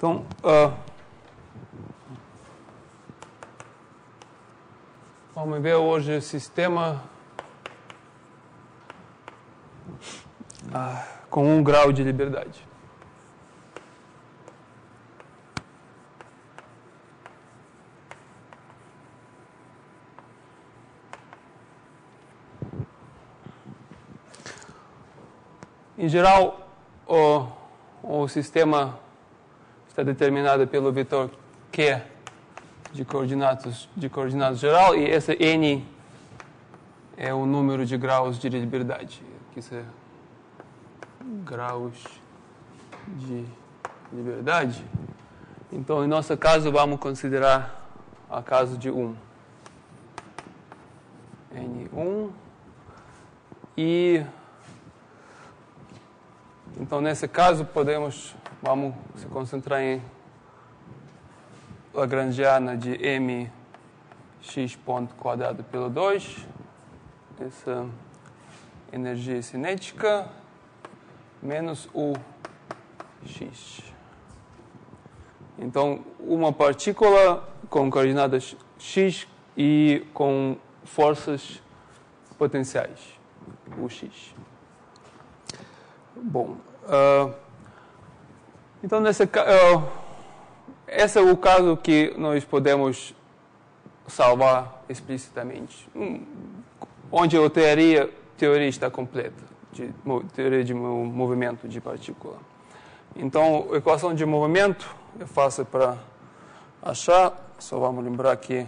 Então, vamos ver hoje o sistema com 1 grau de liberdade. Em geral, o sistema está determinado pelo vetor Q de coordenadas geral, e esse N é o número de graus de liberdade. Aqui são graus de liberdade. Então, em nosso caso, vamos considerar a caso de 1. N1 e... Então, nesse caso, vamos se concentrar em lagrangiana de mx ponto quadrado pelo 2, essa energia cinética, menos o x. Então, uma partícula com coordenadas x e com forças potenciais, o x. Bom, então esse é o caso que nós podemos salvar explicitamente, onde a teoria está completa, teoria de movimento de partícula. Então, a equação de movimento é fácil para achar, só vamos lembrar que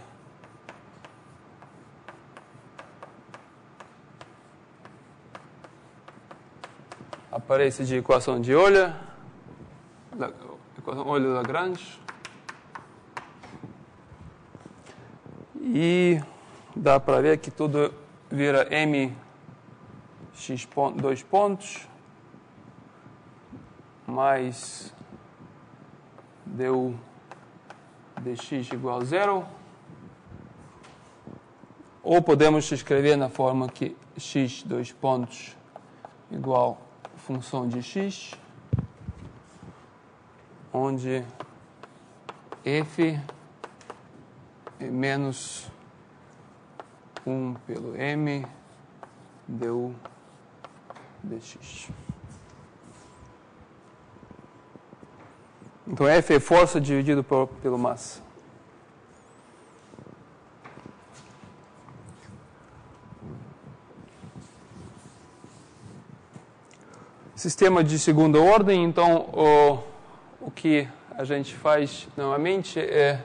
aparece de equação de Euler, equação Euler-Lagrange, e dá para ver que tudo vira mx dois pontos mais du dx igual a 0, ou podemos escrever na forma que x dois pontos igual função de x, onde f é menos 1 pelo m du dx. Então, F é força dividido pelo massa. Sistema de segunda ordem, então, o que a gente faz normalmente é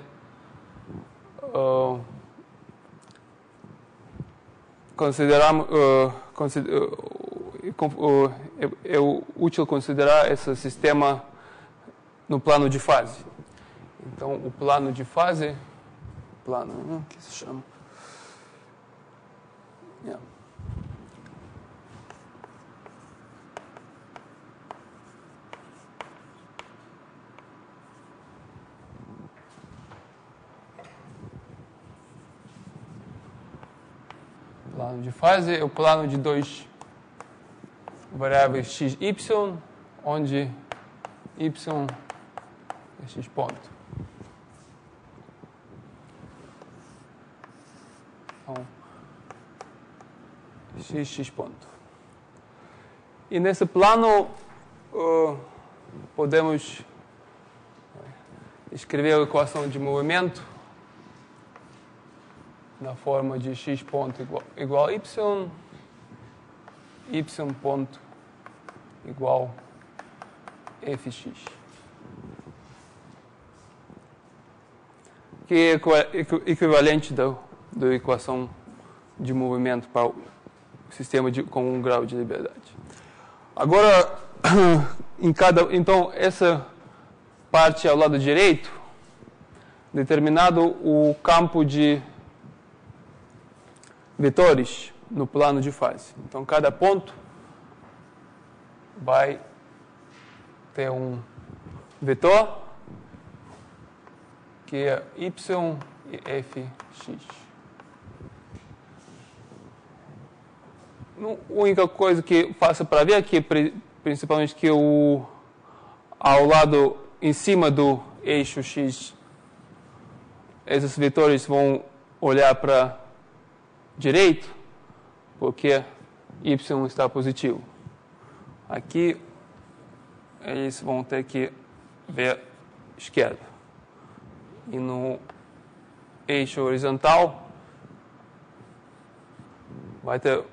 é útil considerar esse sistema no plano de fase. Então, o plano de fase, que se chama? Plano de fase é o plano de dois variáveis x e y, onde y é x ponto. Então, x ponto. E nesse plano podemos escrever a equação de movimento na forma de x ponto igual a y ponto igual fx. Que é equivalente da equação de movimento para o sistema com 1 grau de liberdade. Agora, então, essa parte ao lado direito, determinado o campo de vetores no plano de fase. Então, cada ponto vai ter um vetor que é y e fx. A única coisa que faço para ver aqui, principalmente que ao lado em cima do eixo x, esses vetores vão olhar para direito, porque y está positivo. Aqui, eles vão ter que ver esquerda. E no eixo horizontal, vai ter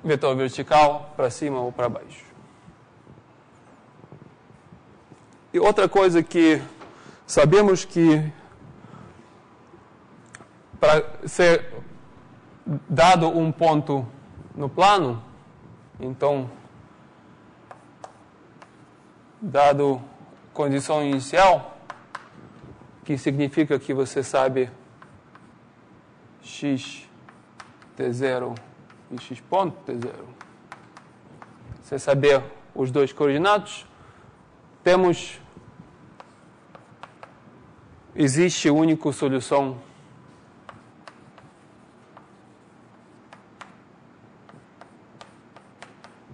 vetor vertical para cima ou para baixo. E outra coisa que sabemos que para ser dado um ponto no plano, então, dado condição inicial, que significa que você sabe x t0 e x ponto t0. Você saber os dois coordenados, existe única solução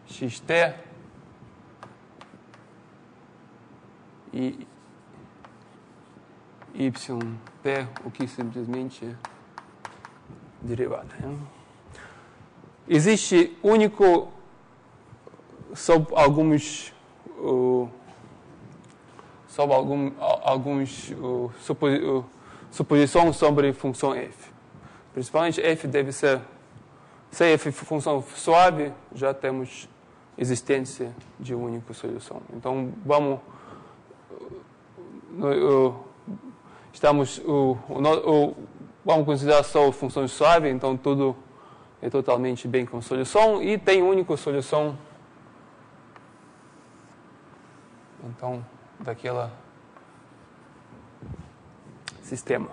xt e yt, o que simplesmente é derivada. Existe único sob alguns suposições sobre função f. Principalmente f deve ser, se f é função suave, já temos existência de única solução. Então, vamos considerar só funções suaves, então tudo é totalmente bem com solução e tem única solução, então, daquele sistema.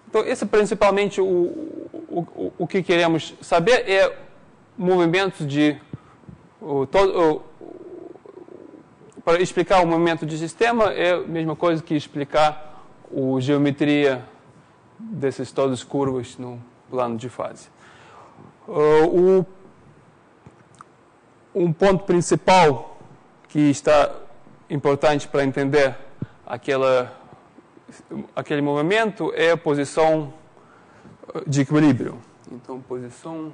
Então, esse é principalmente o que queremos saber, é movimentos para explicar o movimento de sistema é a mesma coisa que explicar a geometria dessas todas curvas no plano de fase. Um ponto principal que está importante para entender aquele movimento é a posição de equilíbrio. Então, posição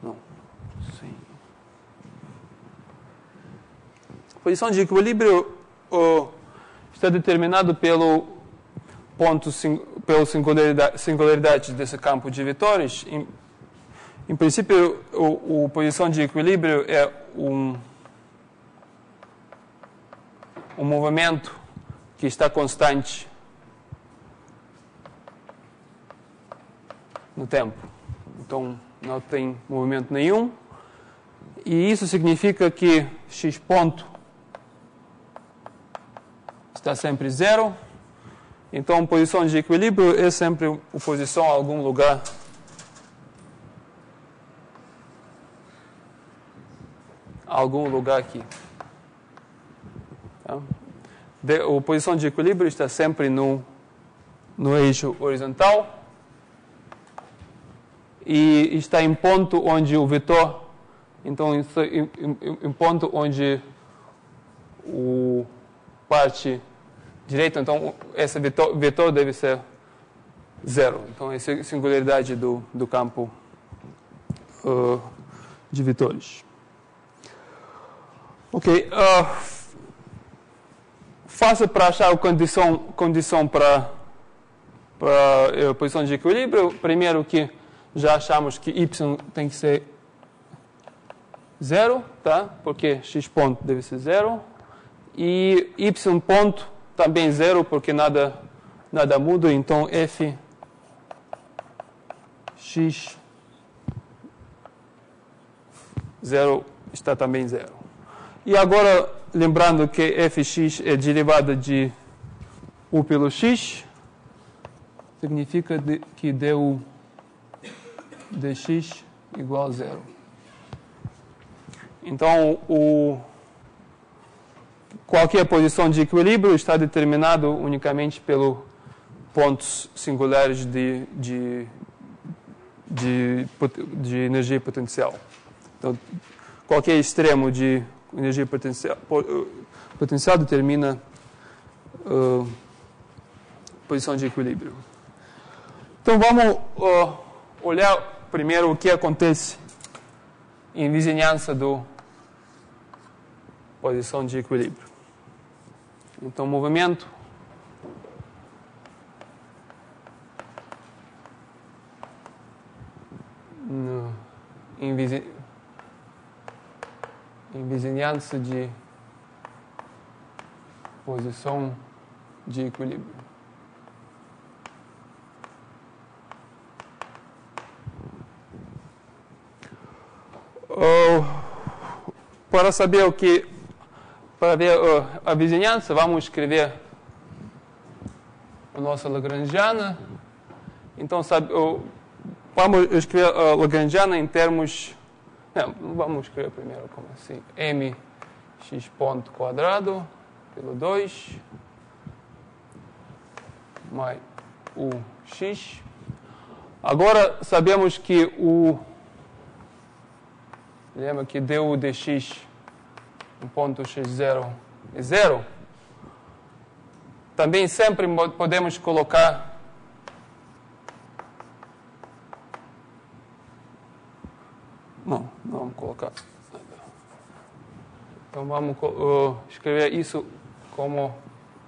não, sim. Posição de equilíbrio está determinado pelo singularidade desse campo de vetores. Em princípio, a posição de equilíbrio é um movimento que está constante no tempo. Então, não tem movimento nenhum. E isso significa que x ponto está sempre zero. Então, a posição de equilíbrio é sempre a posição em algum lugar aqui. Tá? A posição de equilíbrio está sempre no eixo horizontal e está em ponto onde o vetor, então em ponto onde o parte direita, então esse vetor deve ser zero. Então essa é a singularidade do campo de vetores. Ok, fácil para achar a condição para a posição de equilíbrio. Primeiro que já achamos que y tem que ser zero, tá? Porque x ponto deve ser zero. E y ponto também zero, porque nada muda. Então, f x zero está também zero. E agora, lembrando que fx é derivada de u pelo x, significa que du dx igual a zero. Então, qualquer posição de equilíbrio está determinado unicamente pelos pontos singulares de energia potencial. Então, qualquer extremo de energia potencial determina posição de equilíbrio. Então, vamos olhar primeiro o que acontece em vizinhança da posição de equilíbrio. Então, movimento em vizinhança de posição de equilíbrio. Para saber para ver a vizinhança, vamos escrever a nossa Lagrangiana. Então, vamos escrever a Lagrangiana em termos... Não, vamos escrever primeiro como assim. mx ponto quadrado pelo 2 mais o x. Agora, sabemos que lembra que du dx em ponto x0 é 0. Também sempre podemos colocar não vamos colocar nada. Então vamos escrever isso como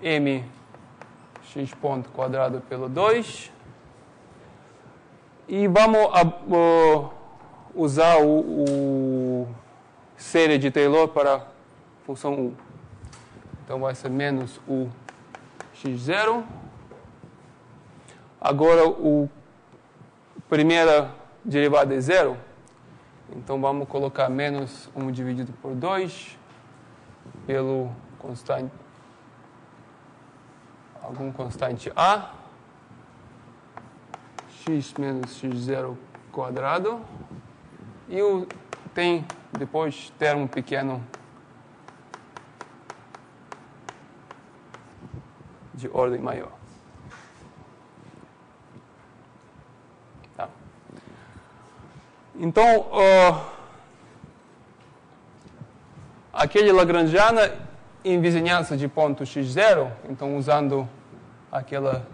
mx ponto quadrado pelo 2 e vamos usar o série de Taylor para a função u. Então vai ser menos o x0. Agora a primeira derivada é 0. Então vamos colocar menos 1 dividido por 2 pelo constante, algum constante a, x menos x0 quadrado. E tem depois termo pequeno de ordem maior. Tá. Então, aquele Lagrangiana em vizinhança de ponto x0, então usando aquela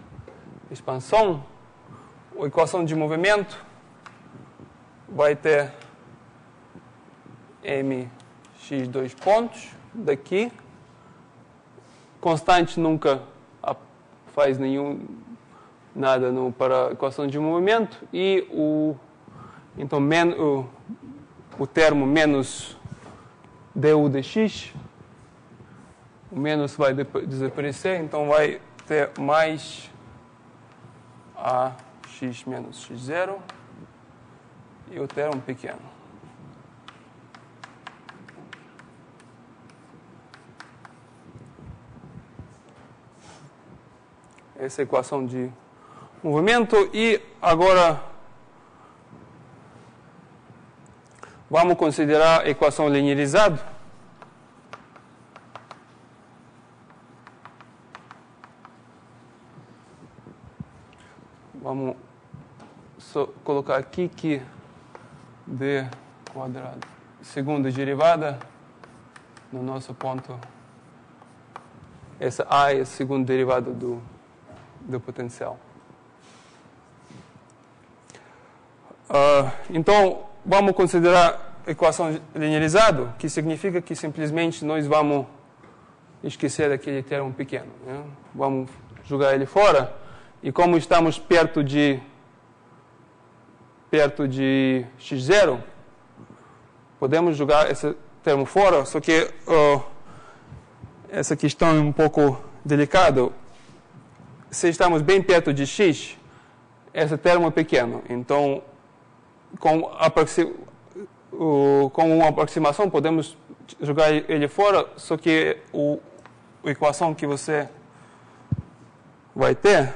expansão, a equação de movimento vai ter mx dois pontos daqui. Constante nunca faz nada para a equação de movimento. E então o termo menos du dx, o menos vai desaparecer, então vai ter mais ax menos x0 e o termo pequeno. Essa é a equação de movimento. E agora vamos considerar a equação linearizada. Vamos colocar aqui que d quadrado, segunda derivada, no nosso ponto, essa a é a segunda derivada do potencial. Então, vamos considerar a equação linearizada, que significa que simplesmente nós vamos esquecer aquele termo pequeno, né? Vamos jogar ele fora. E como estamos perto de x0, podemos jogar esse termo fora, só que essa questão é um pouco delicada. Se estamos bem perto de x, esse termo é pequeno. Então, com uma aproximação, podemos jogar ele fora, só que a equação que você vai ter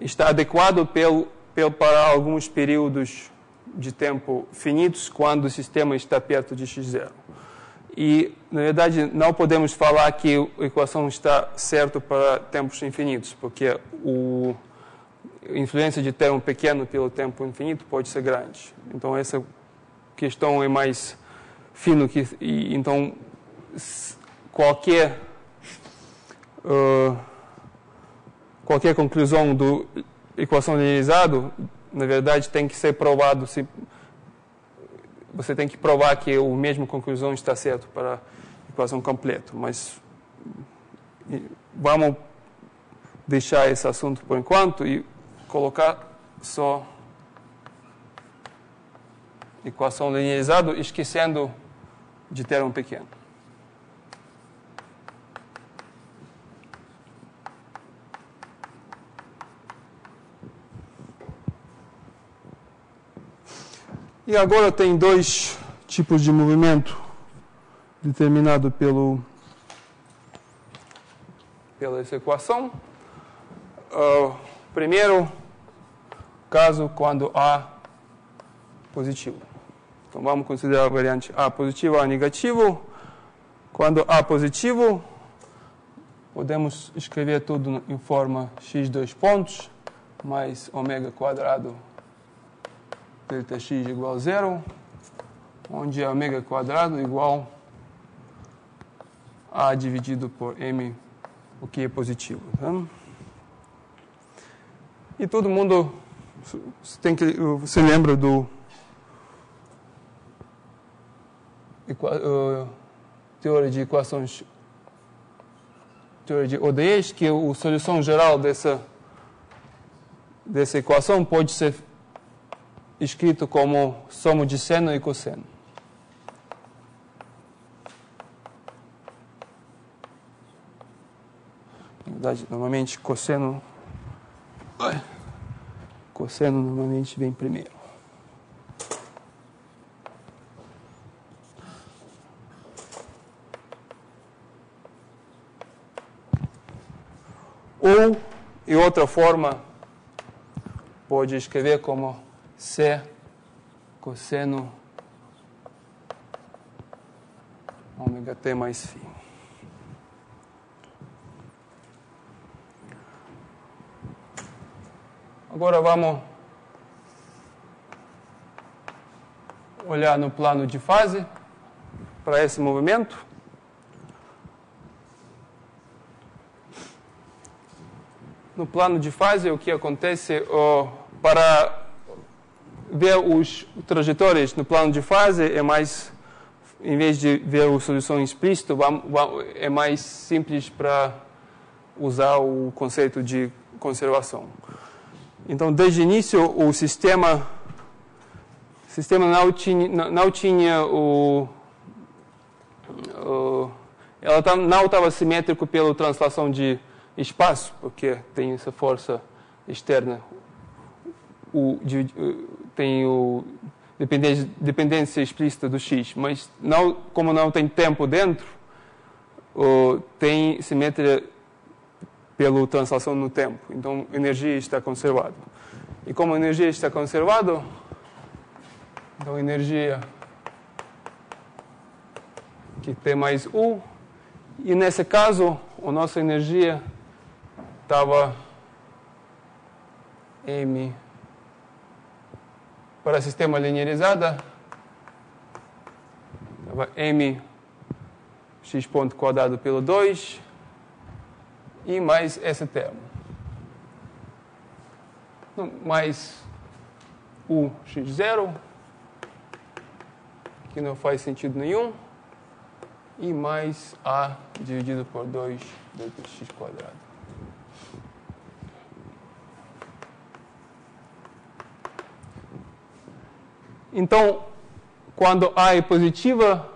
está adequado para alguns períodos de tempo finitos quando o sistema está perto de x0. E, na verdade, não podemos falar que a equação está certa para tempos infinitos, porque a influência de ter um pequeno pelo tempo infinito pode ser grande. Então, essa questão é mais fina. Então, qualquer conclusão da equação linearizada, na verdade, tem que ser provado. Você tem que provar que a mesma conclusão está certa para a equação completa. Mas vamos deixar esse assunto por enquanto e colocar só equação linearizada, esquecendo de ter um pequeno. E agora tem dois tipos de movimento determinado pela essa equação. Primeiro caso, quando A positivo. Então, vamos considerar a variante A positivo, A negativo. Quando A positivo, podemos escrever tudo em forma x2 pontos, mais ômega quadrado delta x igual a 0, onde ômega quadrado igual a dividido por m, o que é positivo. Tá? E todo mundo se lembra do teoria de equações, teoria de ODEs, que a solução geral dessa equação pode ser escrito como soma de seno e cosseno. Na verdade, normalmente cosseno normalmente vem primeiro. Ou, em outra forma, pode escrever como C cosseno ômega t mais φ. Agora vamos olhar no plano de fase para esse movimento. No plano de fase, o que acontece para ver os trajetórias no plano de fase é mais, em vez de ver a solução explícita, é mais simples para usar o conceito de conservação. Então, desde o início, o sistema não tinha ela não estava simétrico pela translação de espaço, porque tem essa força externa, tem dependência explícita do x, mas como não tem tempo dentro, tem simetria pela translação no tempo. Então, a energia está conservada. E como a energia está conservada, então a energia que T mais U, e nesse caso, a nossa energia estava M para sistema linearizado, estava M x ponto quadrado pelo 2 e mais esse termo, mais U x0, que não faz sentido nenhum, e mais A dividido por 2 delta x quadrado. Então, quando A é positiva,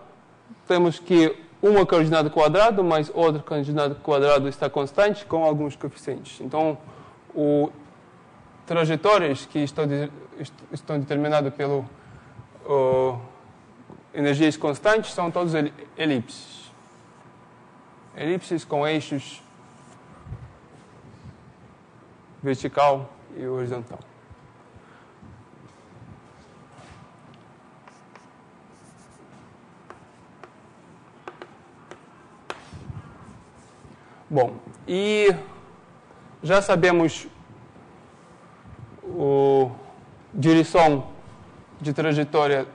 temos que uma coordenada quadrada mais outra coordenada quadrada está constante com alguns coeficientes. Então, trajetórias que estão determinadas pelo energias constantes são todas elipses. Elipses com eixos vertical e horizontal. Bom, e já sabemos a direção de trajetória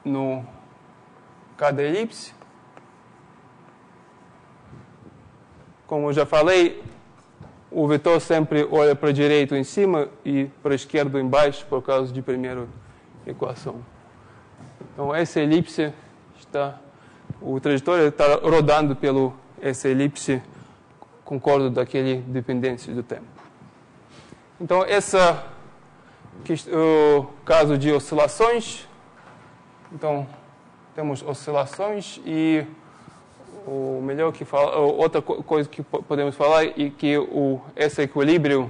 no cada elipse. Como eu já falei, o vetor sempre olha para a direita em cima e para a esquerda embaixo por causa de primeira equação. Então, essa elipse o trajetória está rodando pelo essa elipse concordo daquele dependência do tempo. Então, o caso de oscilações. Então, temos oscilações e o melhor que fala, outra coisa que podemos falar é que esse equilíbrio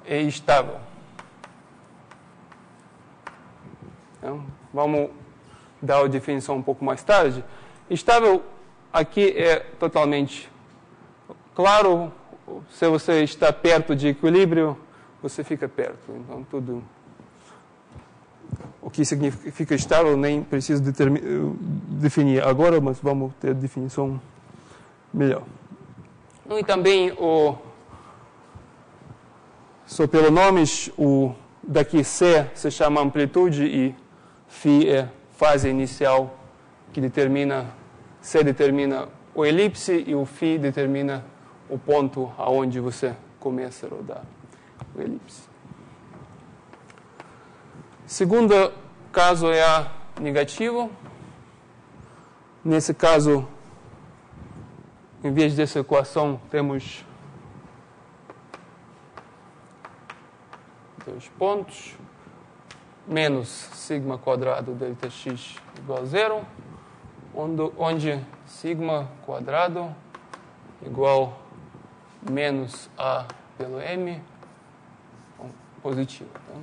é estável. Então, vamos dar a definição um pouco mais tarde. Estável aqui é totalmente claro. Se você está perto de equilíbrio, você fica perto. Então, tudo o que significa estável nem preciso definir agora, mas vamos ter a definição melhor. E também, só pelo nomes, daqui C se chama amplitude e φ é fase inicial que C determina o elipse e o φ determina o ponto aonde você começa a rodar o elipse. Segundo caso é negativo. Nesse caso, em vez dessa equação, temos 2 pontos, menos sigma quadrado delta x igual a 0, onde sigma quadrado igual menos a pelo m, positivo. Então,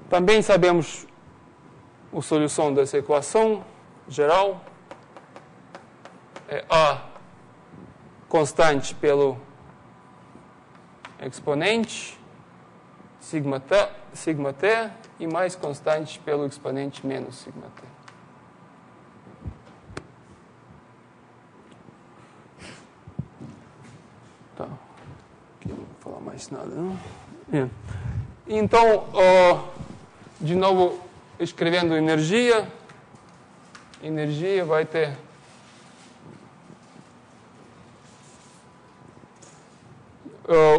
também sabemos a solução dessa equação geral. É A constante pelo exponente, sigma t, e mais constante pelo exponente menos sigma t. Tá. Aqui não vou falar mais nada, não? É. Então, de novo, escrevendo energia vai ter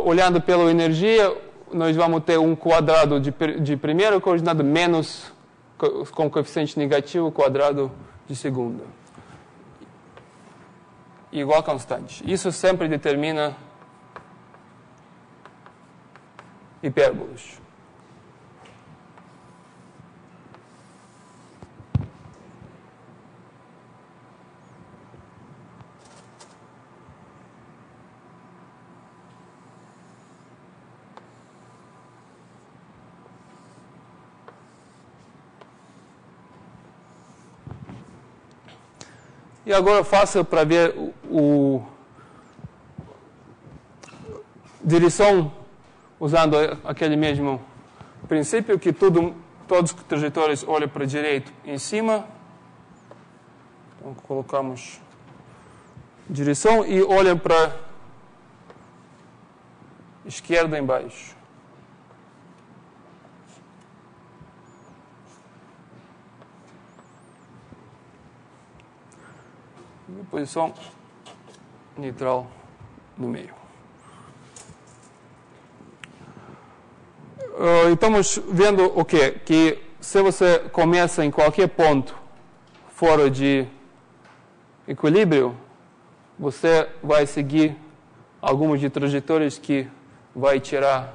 olhando pela energia, nós vamos ter um quadrado de primeira coordenada menos com coeficiente negativo quadrado de segunda. Igual a constante. Isso sempre determina hipérbolas. E agora faça para ver direção usando aquele mesmo princípio que todos os trajetórios olham para a direita em cima. Então colocamos direção e olham para a esquerda embaixo. Posição neutral no meio. Estamos vendo o quê? Que se você começa em qualquer ponto fora de equilíbrio, você vai seguir algumas de trajetórias que vai tirar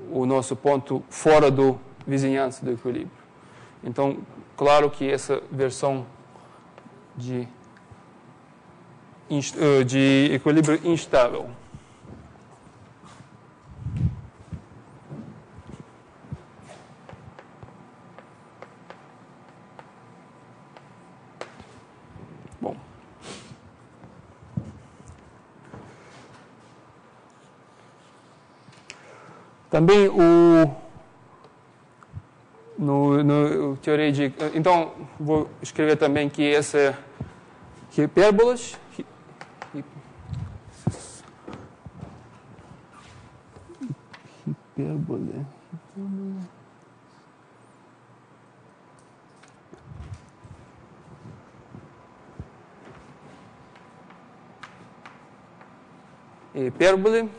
o nosso ponto fora do vizinhança do equilíbrio. Então, claro que essa versão de equilíbrio instável. Bom. Também teoria de... Então, vou escrever também que essa é hipérbolas. Hipérbole. Hipérbole.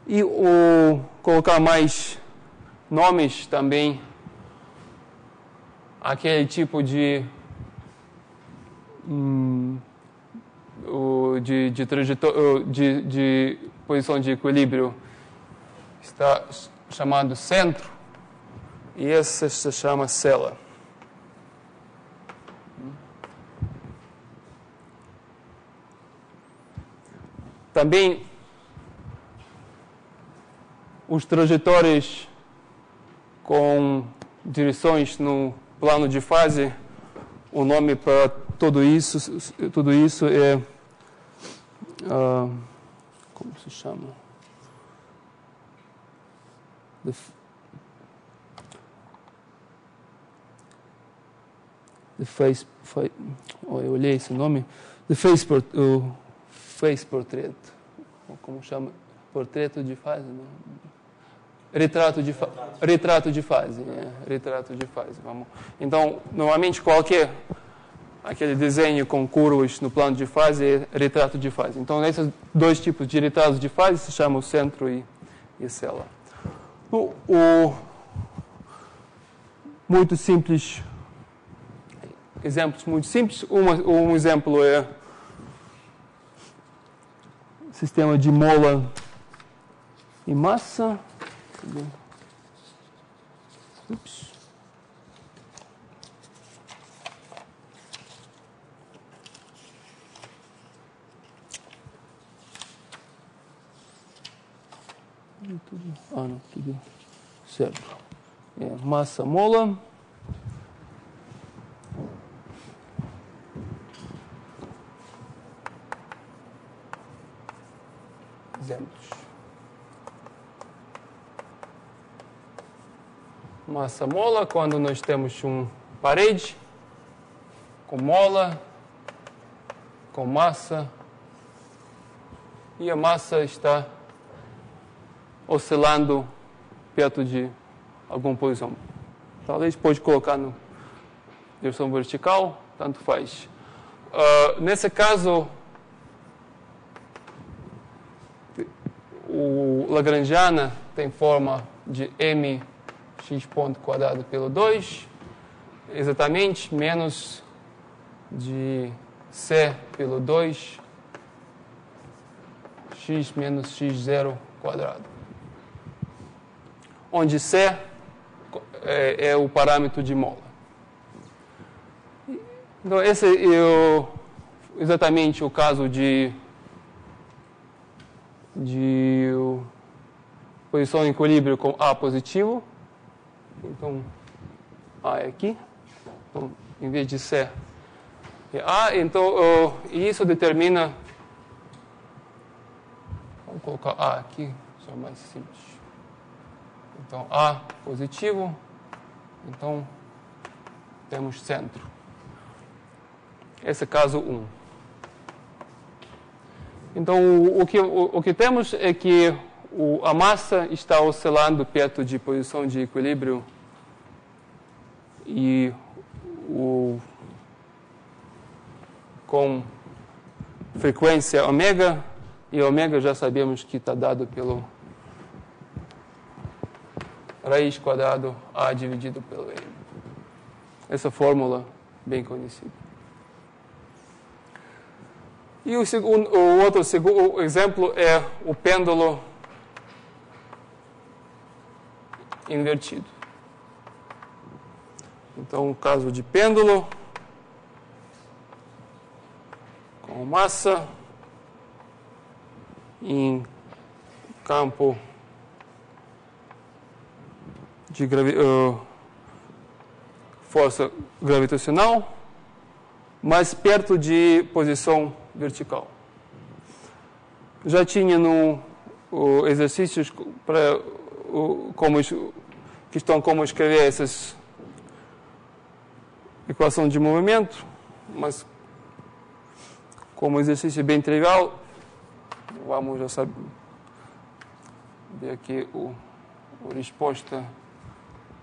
E colocar mais nomes também, aquele tipo de posição de equilíbrio está chamado centro, e essa se chama cela. Também os trajetórios com direções no plano de fase, o nome para tudo isso é como se chama? Eu olhei esse nome. The face portrait. Como chama? Portreto de fase, não? Retrato de fase. Retrato de fase. Vamos. Então, normalmente aquele desenho com curvas no plano de fase é retrato de fase. Então, esses dois tipos de retratos de fase se chamam centro e cela. Muito simples. Exemplos muito simples. Um exemplo é sistema de mola e massa. Ups. Tudo certo. Massa, mola. Exemplos. Massa, mola, quando nós temos uma parede com mola, com massa, e a massa está oscilando perto de alguma posição. Talvez pode colocar na direção vertical, tanto faz. Nesse caso, o Lagrangiana tem forma de mx ponto quadrado pelo 2, exatamente, menos de c pelo 2, x menos x0 quadrado. Onde c é o parâmetro de mola. Então, esse é exatamente o caso de posição em equilíbrio com A positivo. Então, A é aqui. Então, em vez de C, é A. Então, isso determina... Vamos colocar A aqui, só mais simples. Então, A positivo. Então, temos centro. Esse é caso 1. Então, o que temos é que a massa está oscilando perto de posição de equilíbrio e com frequência ômega, e ômega já sabemos que está dado pelo raiz quadrado A dividido pelo M. Essa fórmula bem conhecida. E o outro exemplo é o pêndulo invertido. Então, o caso de pêndulo com massa em campo de força gravitacional, mais perto de posição vertical. Já tinha no exercícios para como escrever esses equação de movimento, mas como exercício é bem trivial, vamos já saber ver aqui a resposta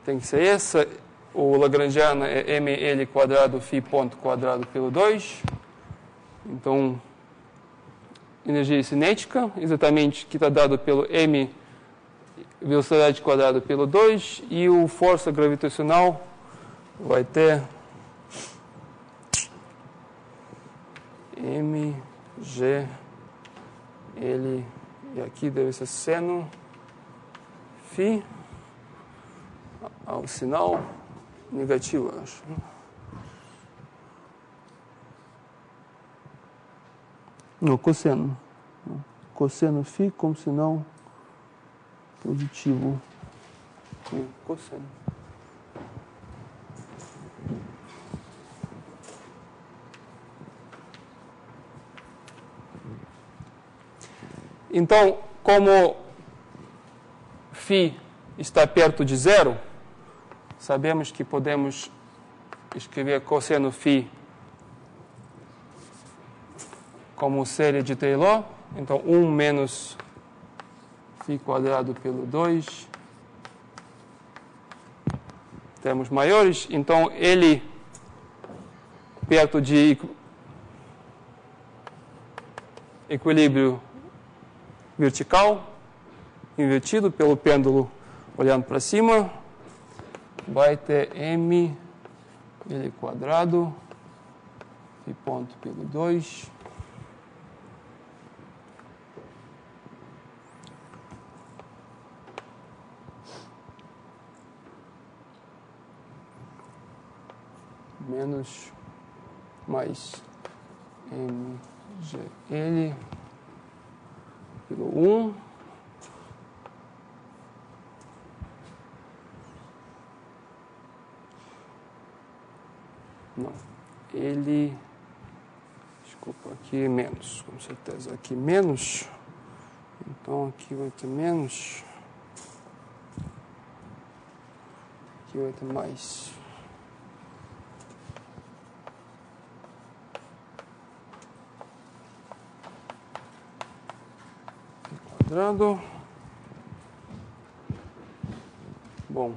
tem que ser essa. O lagrangiano é ml quadrado φ ponto quadrado pelo 2. Então, energia cinética, exatamente que está dado pelo m velocidade quadrada pelo 2, e o força gravitacional vai ter m, g, l, e aqui deve ser seno, φ, ao sinal negativo, acho. No cosseno. Cosseno φ com sinal positivo. Cosseno. Então, como φ está perto de zero, sabemos que podemos escrever cosseno φ como série de Taylor. Então, 1 menos φ quadrado pelo 2. Temos maiores. Então, ele perto de equilíbrio vertical, invertido pelo pêndulo olhando para cima, vai ter m l quadrado φ ponto pelo 2 menos mais mgl pelo 1 não, ele, desculpa, aqui menos, com certeza, aqui menos, então aqui vai ter menos, aqui vai ter mais. Quadrado. Bom.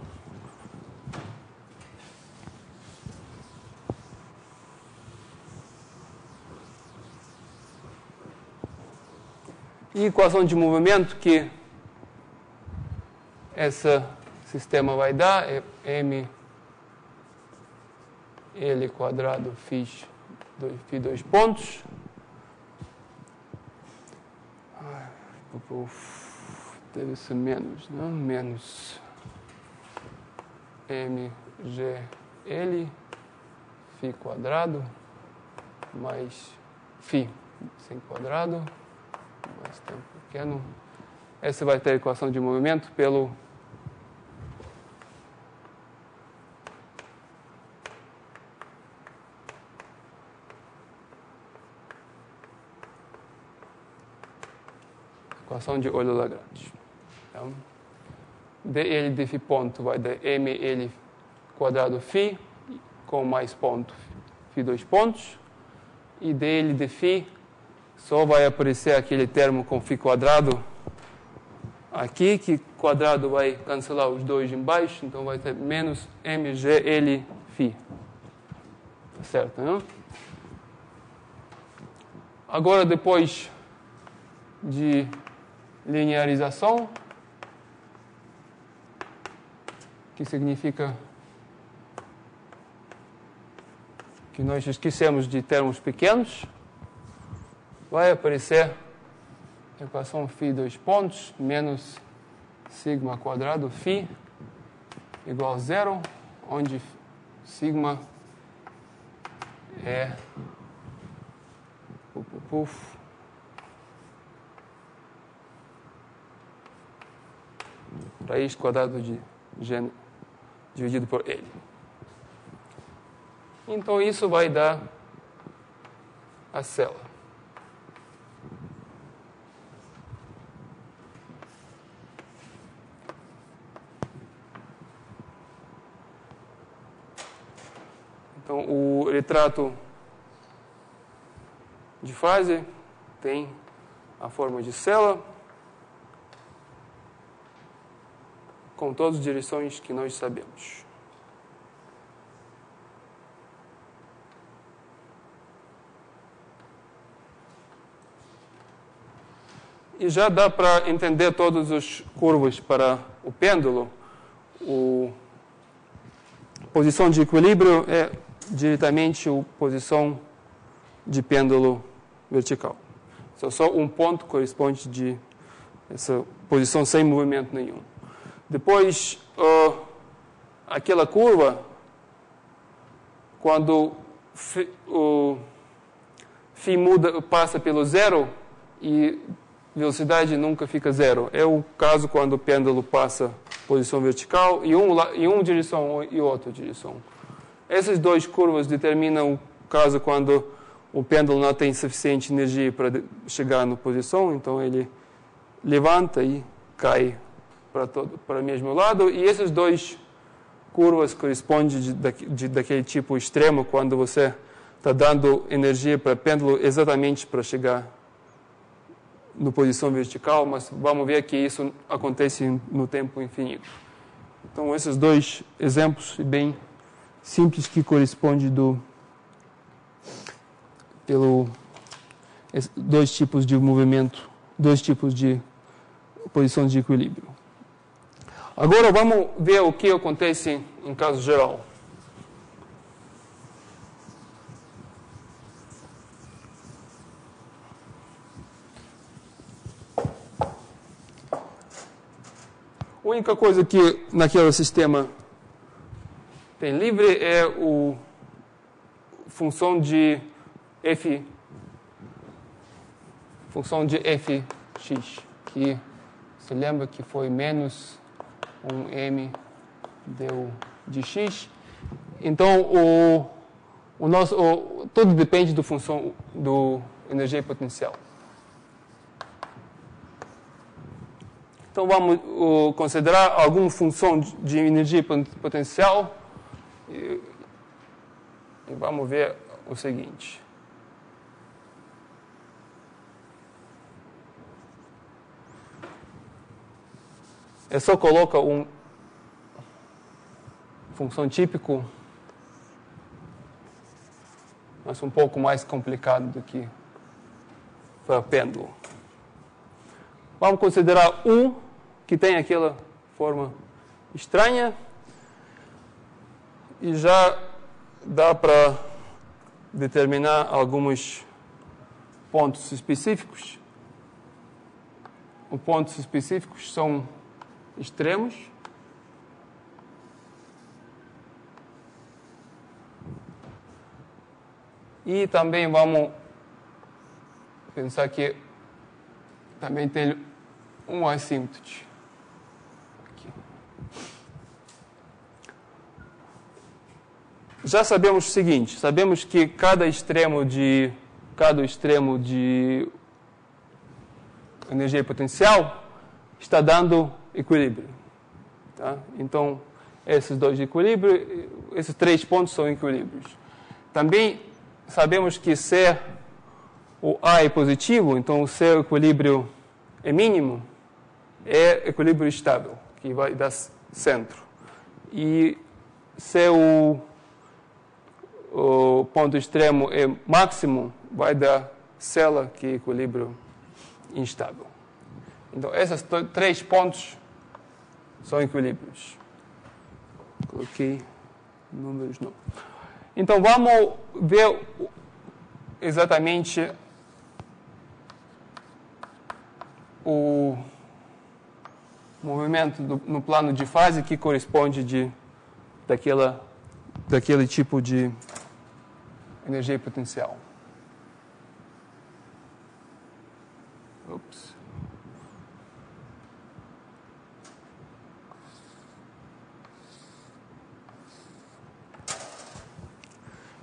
E equação de movimento que esse sistema vai dar é m l quadrado φ 2 pontos. Deve ser menos, não? Menos mgl φ quadrado mais φ sem quadrado mais tempo pequeno. Essa vai ter a equação de movimento pelo equação de Euler-Lagrange. Então, dl de φ ponto vai dar ml quadrado φ com mais ponto φ 2 pontos, e dl de φ só vai aparecer aquele termo com φ quadrado aqui, que quadrado vai cancelar os dois embaixo, então vai ter menos mgl φ. Tá certo, não? Agora, depois de linearização, que significa que nós esquecemos de termos pequenos, vai aparecer a equação φ 2 pontos menos sigma quadrado φ igual a zero, onde sigma é raiz quadrada de g dividido por L. Então, isso vai dar a célula. Então, retrato de fase tem a forma de célula com todas as direções que nós sabemos. E já dá para entender todas as curvas para o pêndulo. A posição de equilíbrio é diretamente a posição de pêndulo vertical. Só um ponto corresponde de essa posição sem movimento nenhum. Depois, aquela curva, quando o φ passa pelo zero e velocidade nunca fica zero. É o caso quando o pêndulo passa posição vertical em uma direção e outra direção. Essas duas curvas determinam o caso quando o pêndulo não tem suficiente energia para chegar na posição, então ele levanta e cai para o mesmo lado. E essas duas curvas correspondem daquele tipo extremo, quando você está dando energia para o pêndulo exatamente para chegar na posição vertical, mas vamos ver que isso acontece no tempo infinito. Então, esses dois exemplos bem simples que correspondem pelo dois tipos de movimento, dois tipos de posições de equilíbrio. Agora vamos ver o que acontece em caso geral. A única coisa que naquele sistema tem livre é a função de fx, que se lembra que foi menos um m deu de x. Então, tudo depende da função do energia potencial. Então, vamos considerar alguma função de energia potencial e vamos ver o seguinte. É só colocar uma função típica, mas um pouco mais complicado do que para pêndulo. Vamos considerar que tem aquela forma estranha e já dá para determinar alguns pontos específicos. Os pontos específicos são extremos. E também vamos pensar que também tem um assímptoto. Já sabemos o seguinte, sabemos que cada extremo de energia potencial está dando equilíbrio. Tá? Então, esses dois equilíbrios, esses três pontos são equilíbrios. Também sabemos que se o A é positivo, então se o equilíbrio é mínimo, é equilíbrio estável, que vai dar centro. E se o ponto extremo é máximo, vai dar célula, que é equilíbrio instável. Então, esses três pontos são equilíbrios. Coloquei números não. Então, vamos ver exatamente o movimento no plano de fase que corresponde daquele tipo de energia potencial. Ups.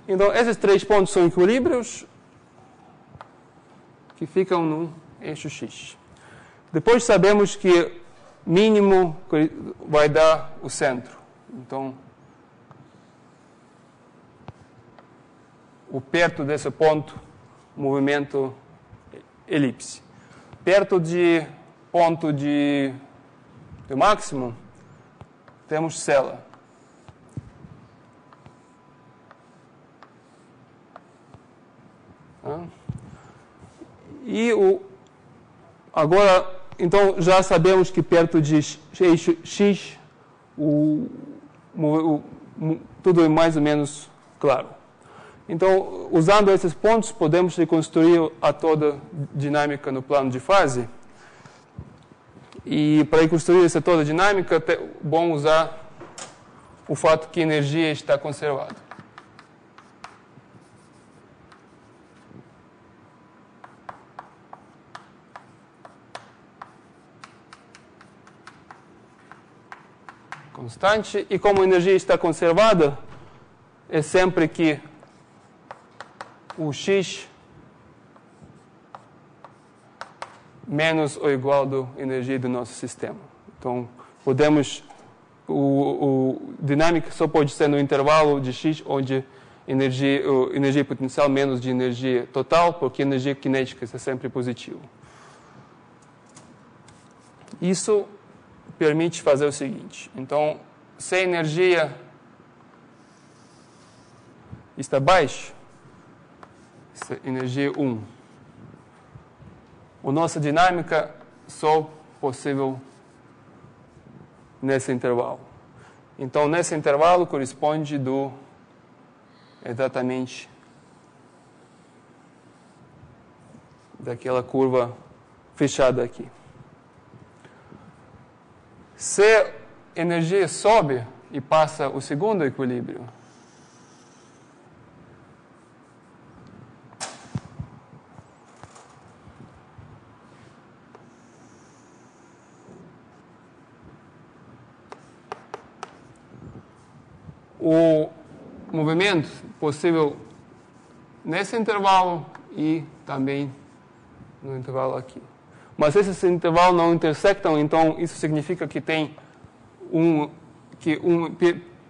Então, esses três pontos são equilíbrios que ficam no eixo X. Depois sabemos que mínimo vai dar o centro. Então, perto desse ponto, movimento elipse. Perto de ponto de máximo, temos célula. E agora, então, já sabemos que perto de eixo X, tudo é mais ou menos claro. Então, usando esses pontos, podemos reconstruir a toda dinâmica no plano de fase. E para reconstruir essa toda dinâmica, é bom usar o fato que a energia está conservada. Constante. E como a energia está conservada, é sempre que o x menos ou igual da energia do nosso sistema. Então, podemos... dinâmica só pode ser no intervalo de x, onde energia potencial menos de energia total, porque a energia cinética é sempre positiva. Isso permite fazer o seguinte. Então, se a energia está baixa, essa energia 1, a nossa dinâmica só possível nesse intervalo. Então, nesse intervalo corresponde exatamente daquela curva fechada aqui. Se a energia sobe e passa o segundo equilíbrio, o movimento possível nesse intervalo e também no intervalo aqui. Mas esses intervalos não intersectam, então isso significa que tem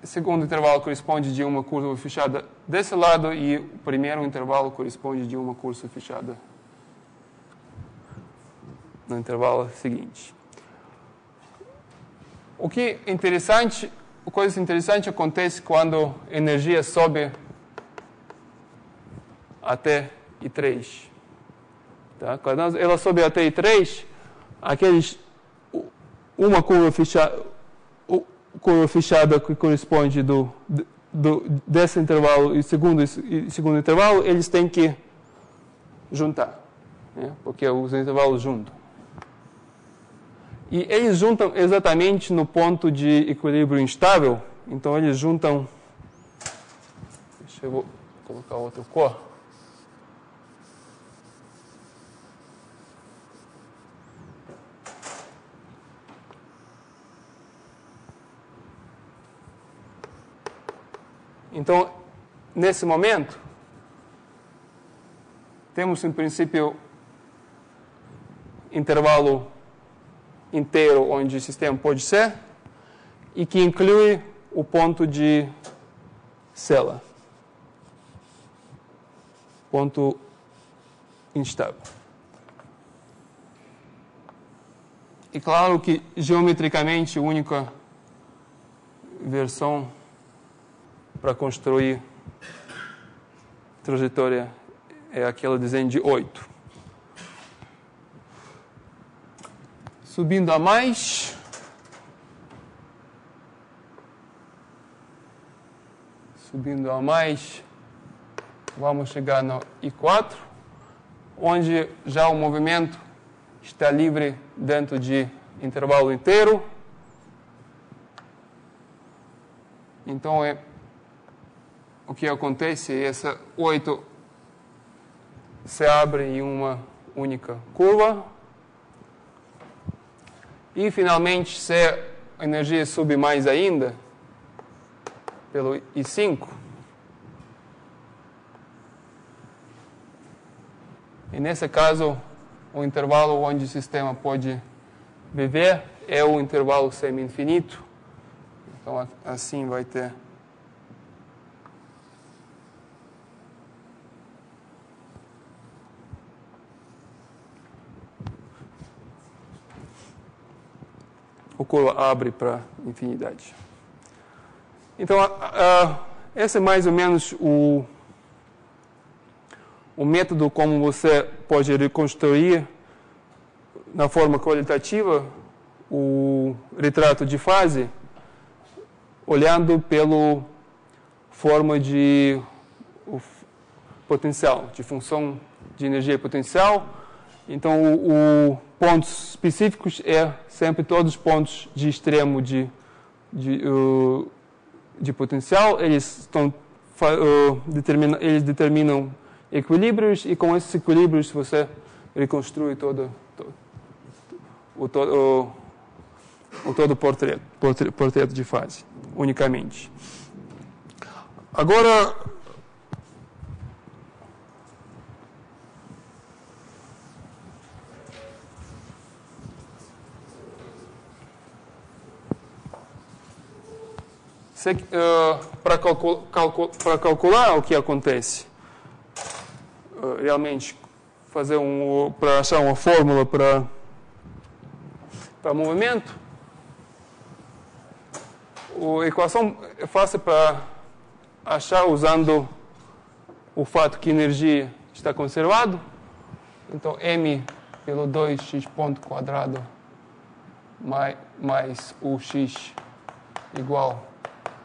segundo intervalo corresponde de uma curva fechada desse lado e o primeiro intervalo corresponde de uma curva fechada no intervalo seguinte. Coisa interessante acontece quando a energia sobe até I3. Tá? Quando ela sobe até I3, uma curva fechada que corresponde desse intervalo e segundo intervalo, eles têm que juntar, né? Porque os intervalos juntam. E eles juntam exatamente no ponto de equilíbrio instável. Então, eles juntam... Deixa eu colocar outra cor. Então, nesse momento, temos, em princípio, intervalo inteiro onde o sistema pode ser e que inclui o ponto de célula, ponto instável. E claro que geometricamente a única versão para construir trajetória é aquela desenho de 8. Subindo a mais, vamos chegar no I4, onde já o movimento está livre dentro de intervalo inteiro. Então, o que acontece é essa 8 se abre em uma única curva. E, finalmente, se a energia subir mais ainda, pelo I5, e nesse caso, o intervalo onde o sistema pode viver é o intervalo semi-infinito. Então, assim vai ter o coro abre para infinidade. Então, esse é mais ou menos o método como você pode reconstruir na forma qualitativa o retrato de fase, olhando pela forma de potencial, de função de energia potencial. Então, pontos específicos sempre todos os pontos de extremo de potencial. Eles determinam equilíbrios, e com esses equilíbrios você reconstrui todo o portreto de fase, unicamente. Agora, para calcular o que acontece, realmente para achar uma fórmula para movimento, a equação é fácil para achar usando o fato que a energia está conservada. Então, m pelo 2x ponto quadrado mais o x igual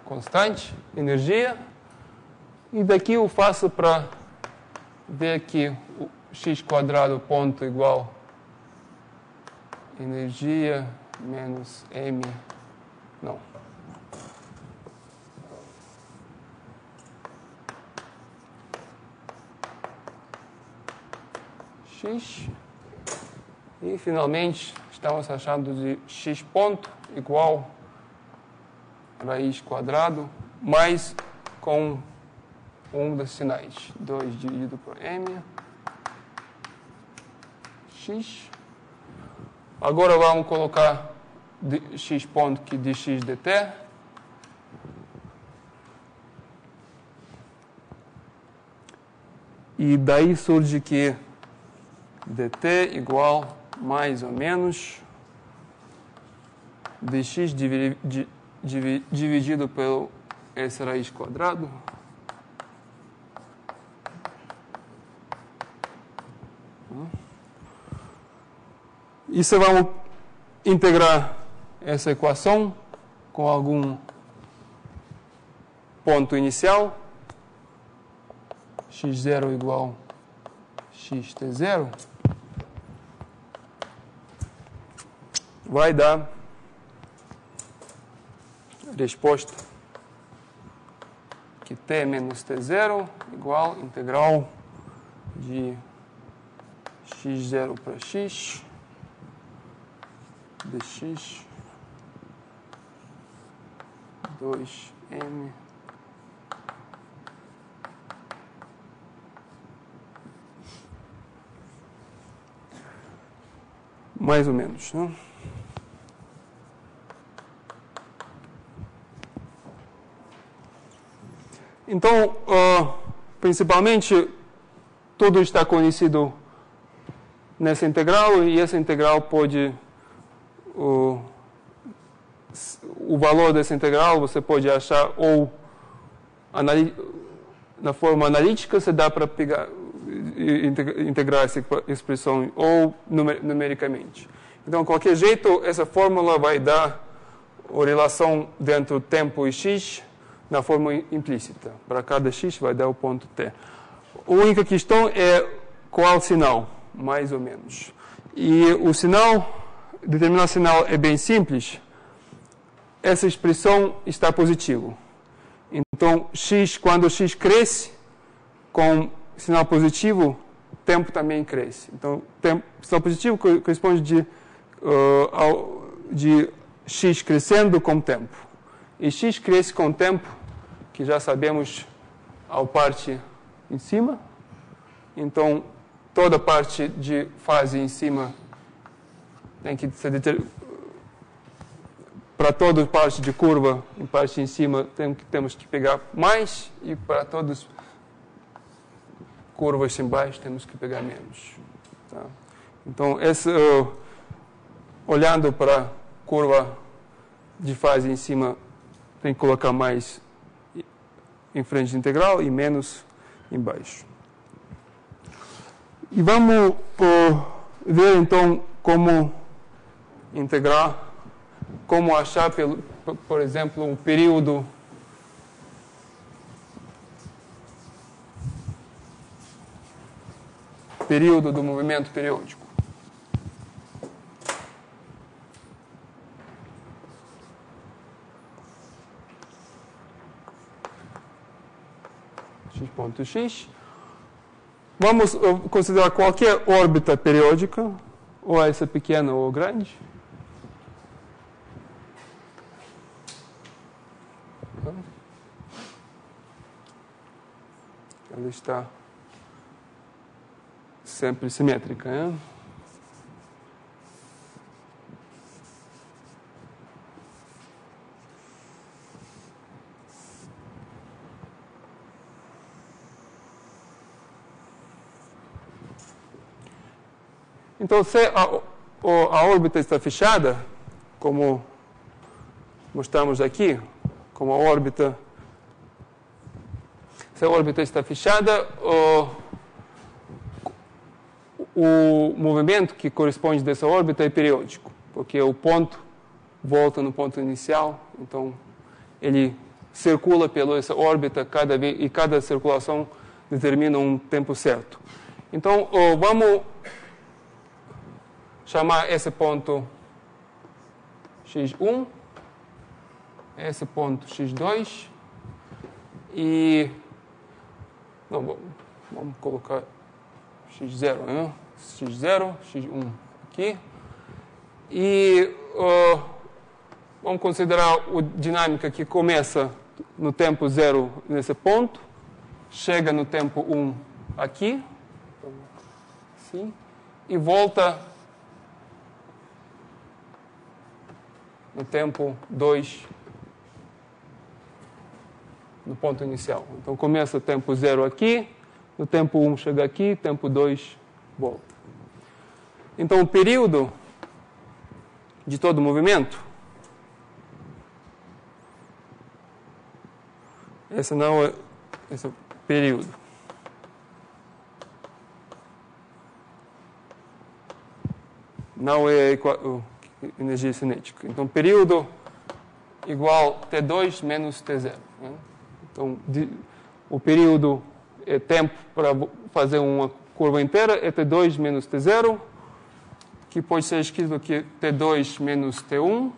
constante, energia. E daqui eu faço para ver que o x quadrado ponto igual energia menos m, não. X. E finalmente estamos achando de x ponto igual raiz quadrado mais com um dos sinais, 2 dividido por m, x. Agora vamos colocar x ponto que dx dt. E daí surge que dt igual mais ou menos dx dividido pelo s raiz quadrado. E se vamos integrar essa equação com algum ponto inicial, x0 igual xt0, vai dar a resposta que t menos t0 igual integral de x0 para x dx 2m mais ou menos, né? Então, principalmente, tudo está conhecido nessa integral, e essa integral pode... O valor dessa integral você pode achar ou na forma analítica, se dá para pegar integrar essa expressão, ou numericamente. Então, de qualquer jeito, essa fórmula vai dar a relação dentro do tempo e x na forma implícita. Para cada x vai dar o ponto t. A única questão é qual sinal, mais ou menos. E o sinal, determinar o sinal é bem simples. Essa expressão está positivo. Então, quando o x cresce com sinal positivo, o tempo também cresce. Então, sinal positivo corresponde de x crescendo com o tempo. E x cresce com o tempo, que já sabemos a parte em cima. Então, toda parte de fase em cima tem que ser para toda parte de curva, em parte em cima, temos que pegar mais, e para todas curvas embaixo, temos que pegar menos. Tá? Então, olhando para curva de fase em cima tem que colocar mais em frente da integral e menos embaixo. E vamos ver então como integrar, como achar, por exemplo, um período do movimento periódico. X ponto X. Vamos considerar qualquer órbita periódica, ou essa pequena ou grande. Ela está sempre simétrica, né? Então, se a órbita está fechada, como mostramos aqui, como a órbita, se a órbita está fechada, o movimento que corresponde dessa órbita é periódico, porque o ponto volta no ponto inicial, então ele circula pela essa órbita e cada circulação determina um tempo certo. Então, vamos chamar esse ponto x1, esse ponto x2 e vamos colocar x0, né? x0, x1 aqui. E vamos considerar a dinâmica que começa no tempo 0 nesse ponto, chega no tempo 1 aqui, assim, e volta no tempo 2 no ponto inicial. Então começa o tempo 0 aqui, no tempo 1 chega aqui, tempo 2 volta. Então o período de todo o movimento, esse é o período. Não é energia cinética. Então, período igual T2 menos T0. Né? Então, o período é tempo para fazer uma curva inteira, é T2 menos T0, que pode ser escrito aqui T2 menos T1,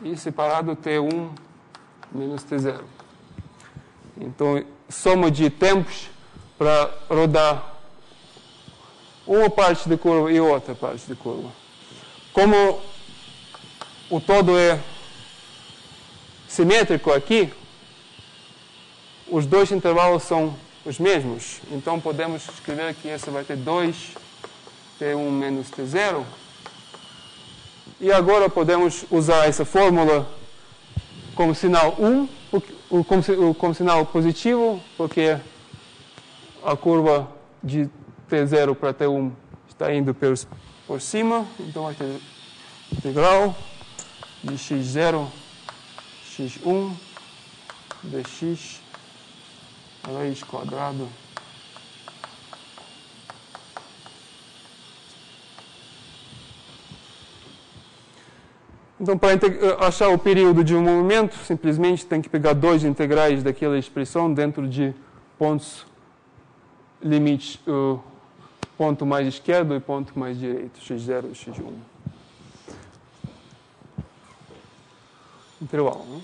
e separado T1 menos T0. Então, soma de tempos para rodar uma parte da curva e outra parte da curva. Como o todo é simétrico aqui, os dois intervalos são os mesmos. Então, podemos escrever que esse vai ter 2 T1 menos T0. E agora podemos usar essa fórmula como sinal 1, como sinal positivo, porque a curva de T0 para T1 está indo por cima. Então, vai ter integral de x0, x1, dx raiz quadrado Então, para achar o período de um movimento, simplesmente tem que pegar dois integrais daquela expressão dentro de pontos limites, ponto mais esquerdo e ponto mais direito, x0 e x1. Intervalo, né?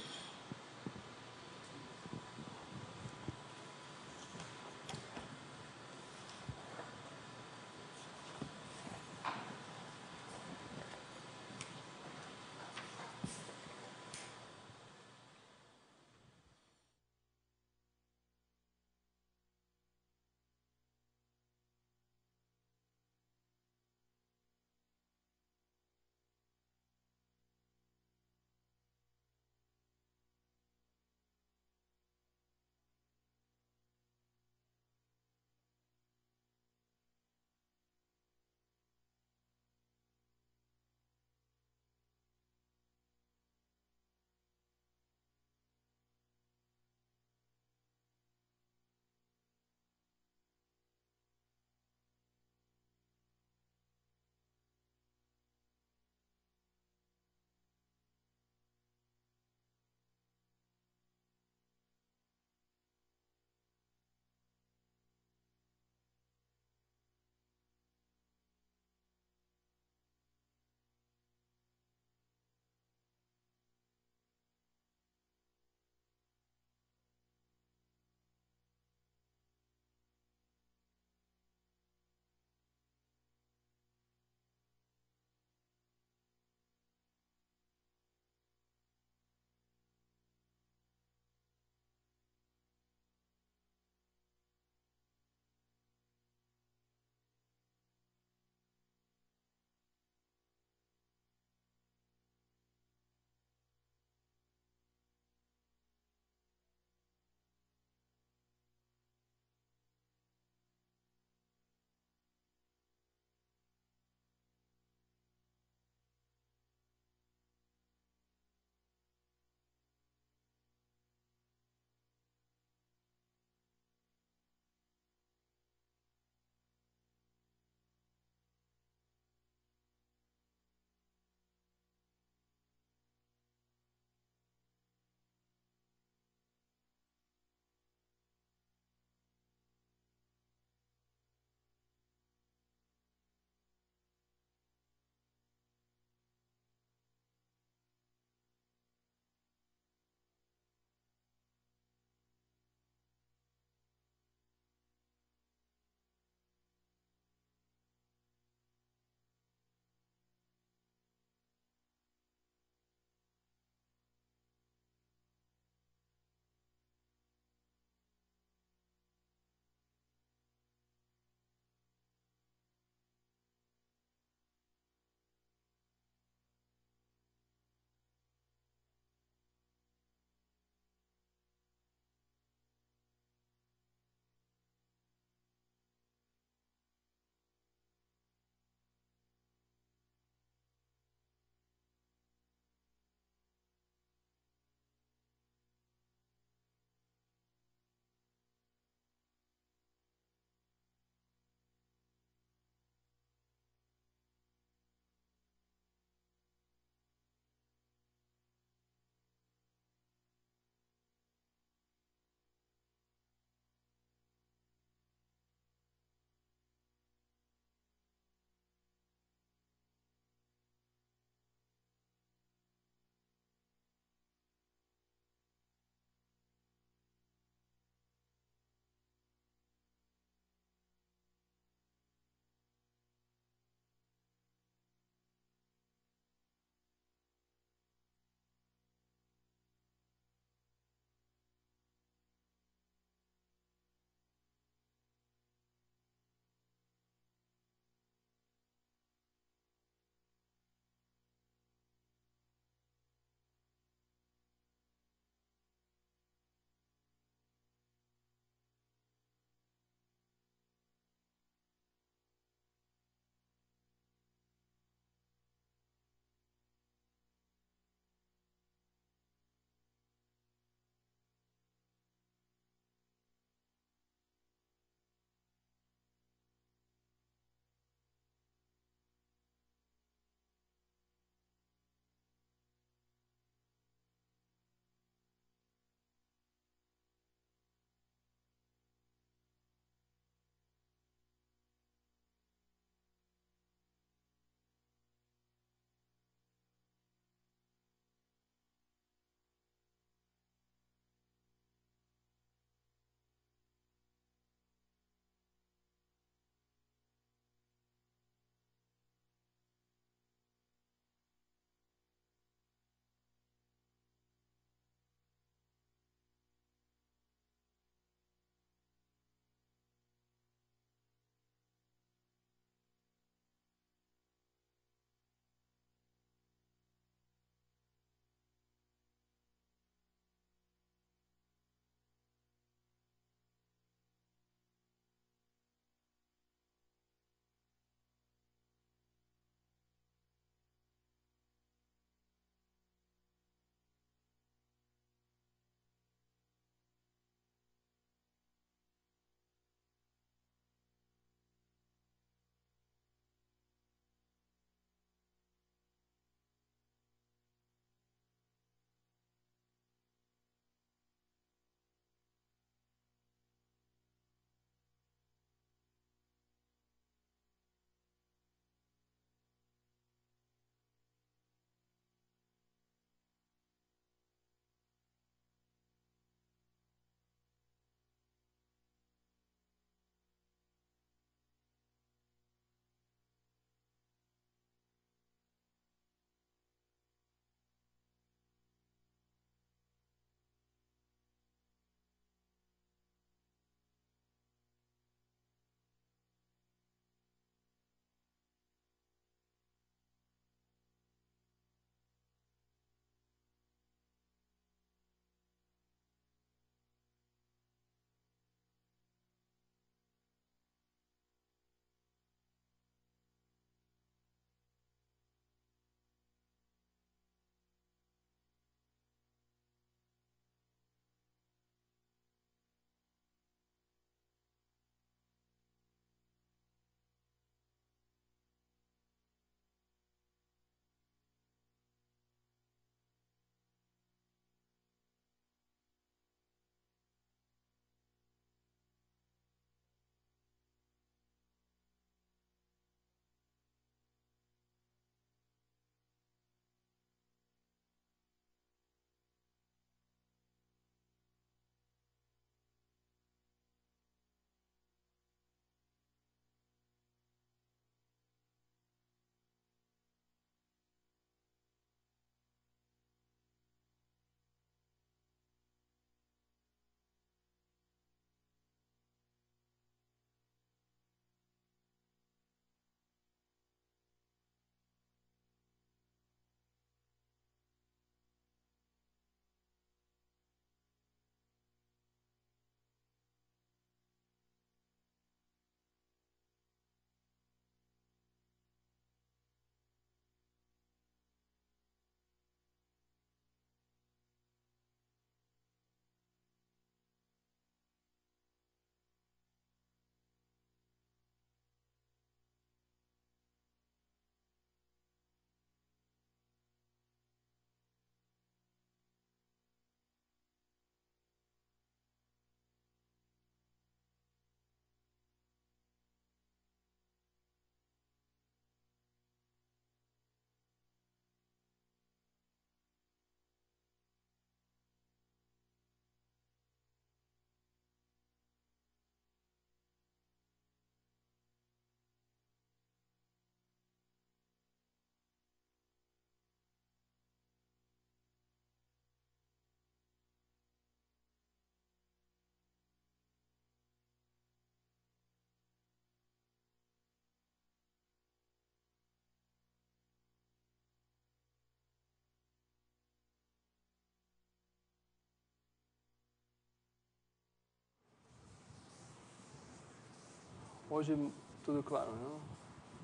Hoje tudo claro, não?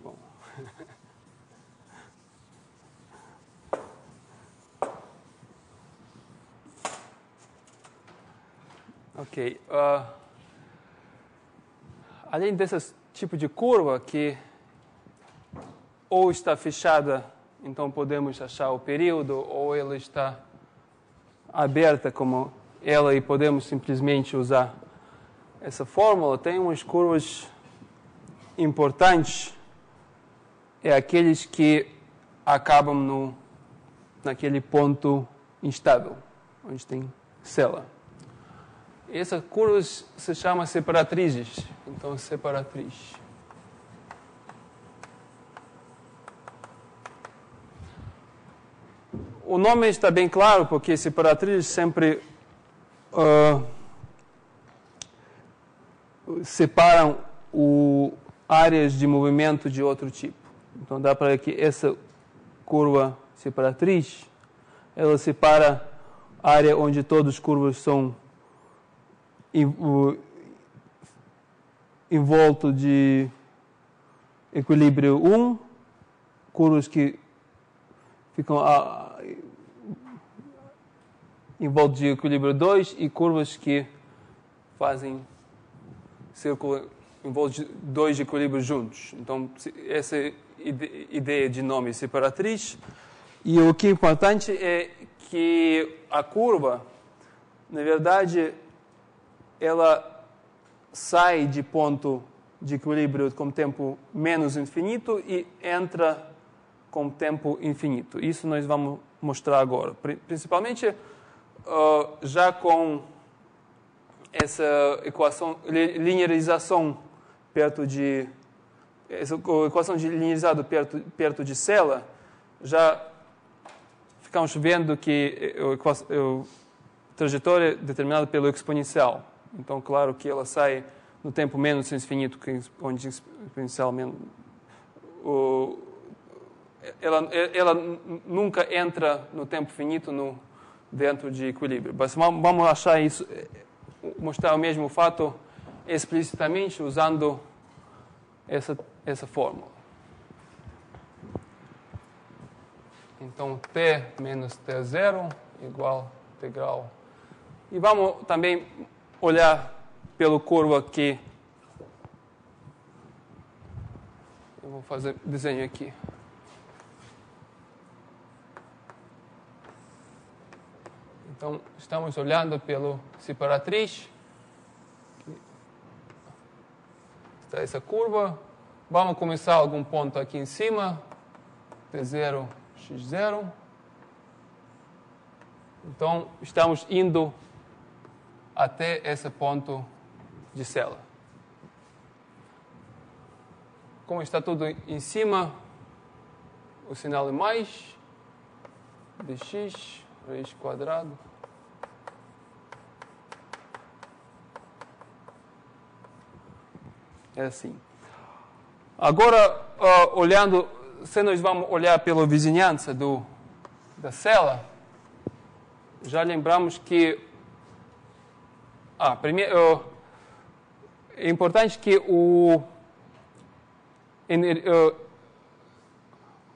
Bom. Ok. Além desse tipo de curva que ou está fechada, então podemos achar o período, ou ela está aberta como ela e podemos simplesmente usar essa fórmula, tem umas curvas importantes, aqueles que acabam naquele ponto instável, onde tem célula. Essas curvas se chamam separatrizes. Então, separatriz. O nome está bem claro, porque separatrizes sempre separam áreas de movimento de outro tipo. Então, dá para ver que essa curva separatriz, ela separa a área onde todas as curvas são em volta de equilíbrio 1, curvas que ficam em volta de equilíbrio 2 e curvas que fazem círculo em volta de 2 equilíbrios juntos. Então, essa é a ideia de nome separatriz. E o que é importante é que a curva, na verdade, ela sai de ponto de equilíbrio com tempo menos infinito e entra com tempo infinito. Isso nós vamos mostrar agora. Principalmente já com essa equação, linearização perto de... Essa equação de linearizado perto de célula, já ficamos vendo que a trajetória é determinada pelo exponencial. Então, claro que ela sai no tempo menos infinito, onde exponencial menos... Ela nunca entra no tempo finito dentro de equilíbrio. Mas vamos achar isso, mostrar o mesmo fato explicitamente usando essa fórmula. Então, t menos t0 igual a integral. E vamos também olhar pela curva que... Eu vou fazer desenho aqui. Então, estamos olhando pelo separatriz. Está essa curva. Vamos começar algum ponto aqui em cima. T0, x0. Então, estamos indo até esse ponto de célula. Como está tudo em cima, o sinal é mais dx raiz quadrado. É assim. Agora, olhando, se nós vamos olhar pela vizinhança da célula, já lembramos que primeiro, é importante que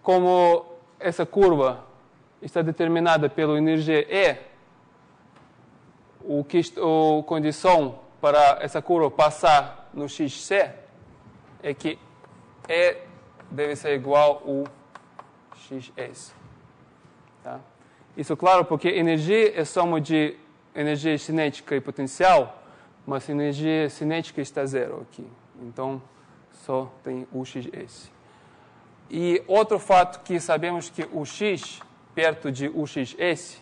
como essa curva está determinada pela energia E, a condição para essa curva passar no xc é que E deve ser igual a xs. Tá? Isso, claro, porque energia é soma de energia cinética e potencial, mas a energia cinética está zero aqui. Então, só tem o xs. E outro fato que sabemos que o x perto de uxs,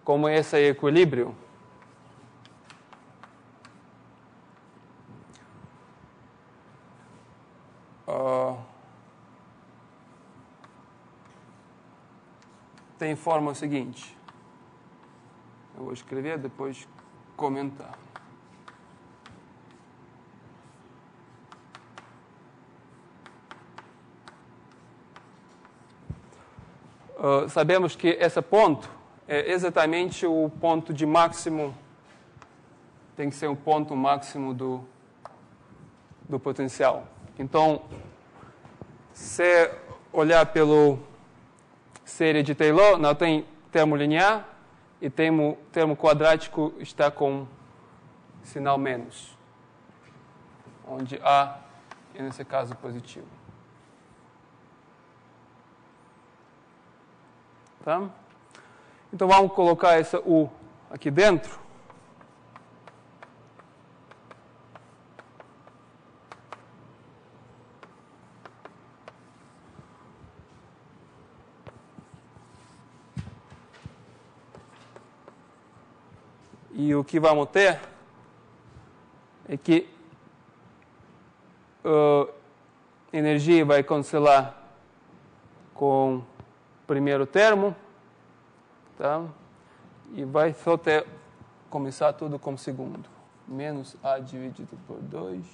como esse é equilíbrio, tem forma seguinte. Eu vou escrever, depois comentar. Sabemos que esse ponto é exatamente o ponto de máximo, tem que ser o ponto máximo do potencial. Então, se olhar pelo série de Taylor, não tem termo linear e termo quadrático está com sinal menos, onde A é, nesse caso, positivo. Tá? Então, vamos colocar essa U aqui dentro. E o que vamos ter é que a energia vai cancelar com o primeiro termo, tá? E vai só ter, começar tudo com o segundo. Menos A dividido por 2.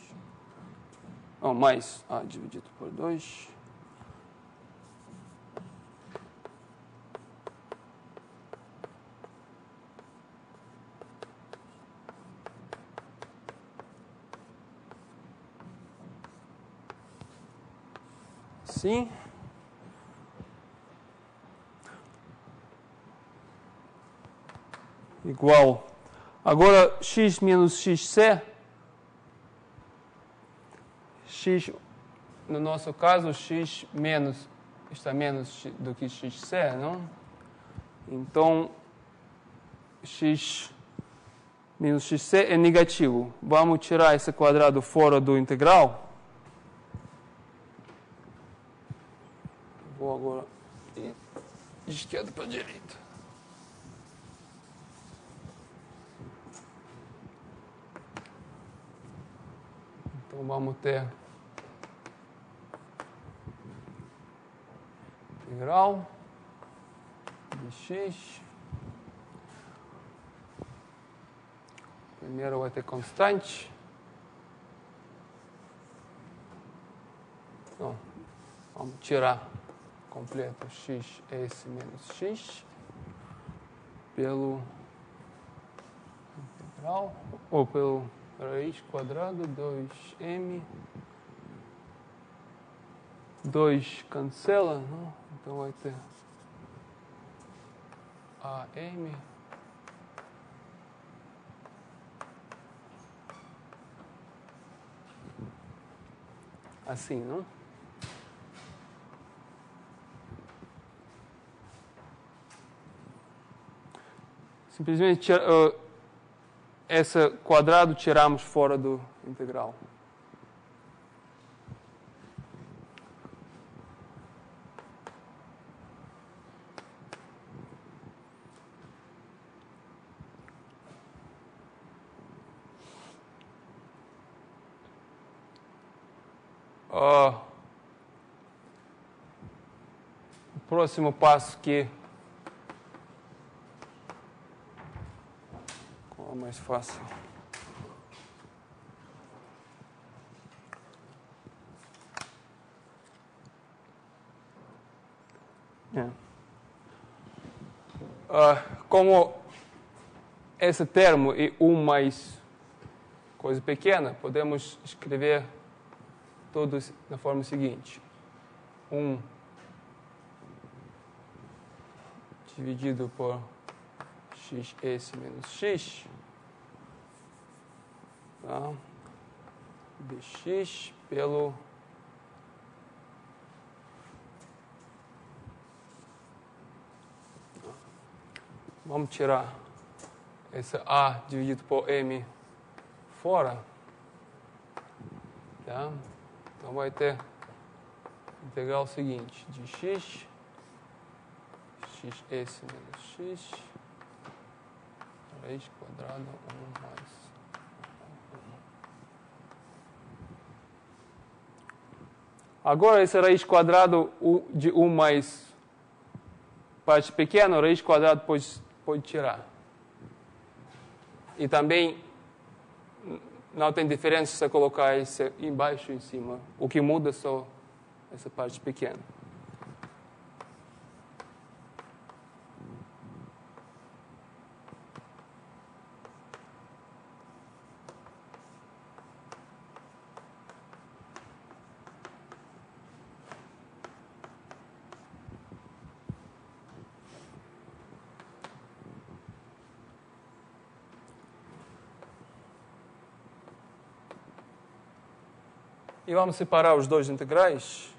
Não, mais A dividido por 2. Sim. Igual. Agora, x menos xc. X, no nosso caso, x menos, está menos do que xc, não? Então, x menos xc é negativo. Vamos tirar esse quadrado fora do integral. Vou agora de esquerda para a direita. Então, vamos ter integral de x. Primeiro vai ter constante. Não, vamos tirar completo x s menos x pelo integral, ou pelo raiz quadrada 2m. 2 cancela, não? Então vai ter AM assim, não? Simplesmente esse quadrado tiramos fora do integral. O próximo passo que qual é mais fácil? Como esse termo é 1 mais coisa pequena, podemos escrever todos da forma seguinte. 1 dividido por xs menos x, tá? Dx pelo vamos tirar esse A dividido por M fora, tá? Então vai ter integral seguinte de x xs menos x raiz quadrada 1 mais agora esse raiz quadrado de 1 mais parte pequena, raiz quadrada pode tirar. E também não tem diferença se colocar esse embaixo e em cima. O que muda é só essa parte pequena. E vamos separar os dois integrais.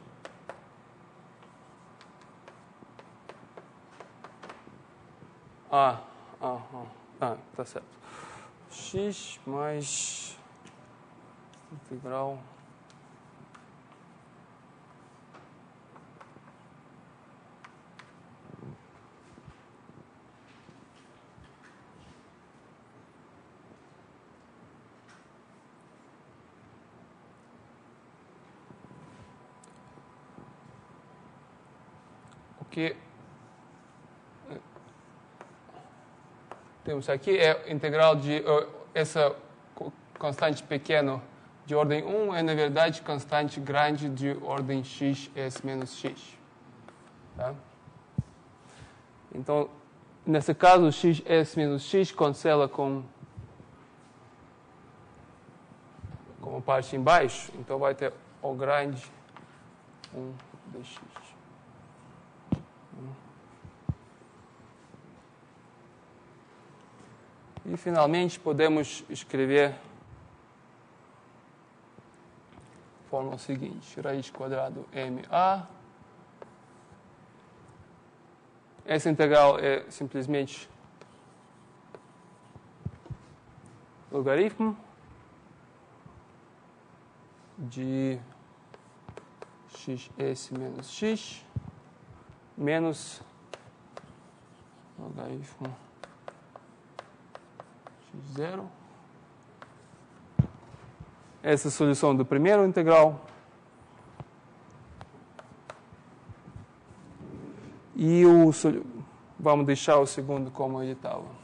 Tá certo. X mais integral o que temos aqui é integral de essa constante pequena de ordem 1 é, na verdade, constante grande de ordem x s menos x. Tá? Então, nesse caso, x s menos x cancela com a parte embaixo. Então, vai ter o grande 1 dx. E, finalmente, podemos escrever a fórmula seguinte. Raiz quadrada MA. Essa integral é simplesmente logaritmo de xs menos x menos logaritmo x0. Essa é a solução do primeiro integral. E vamos deixar o segundo como ele estava.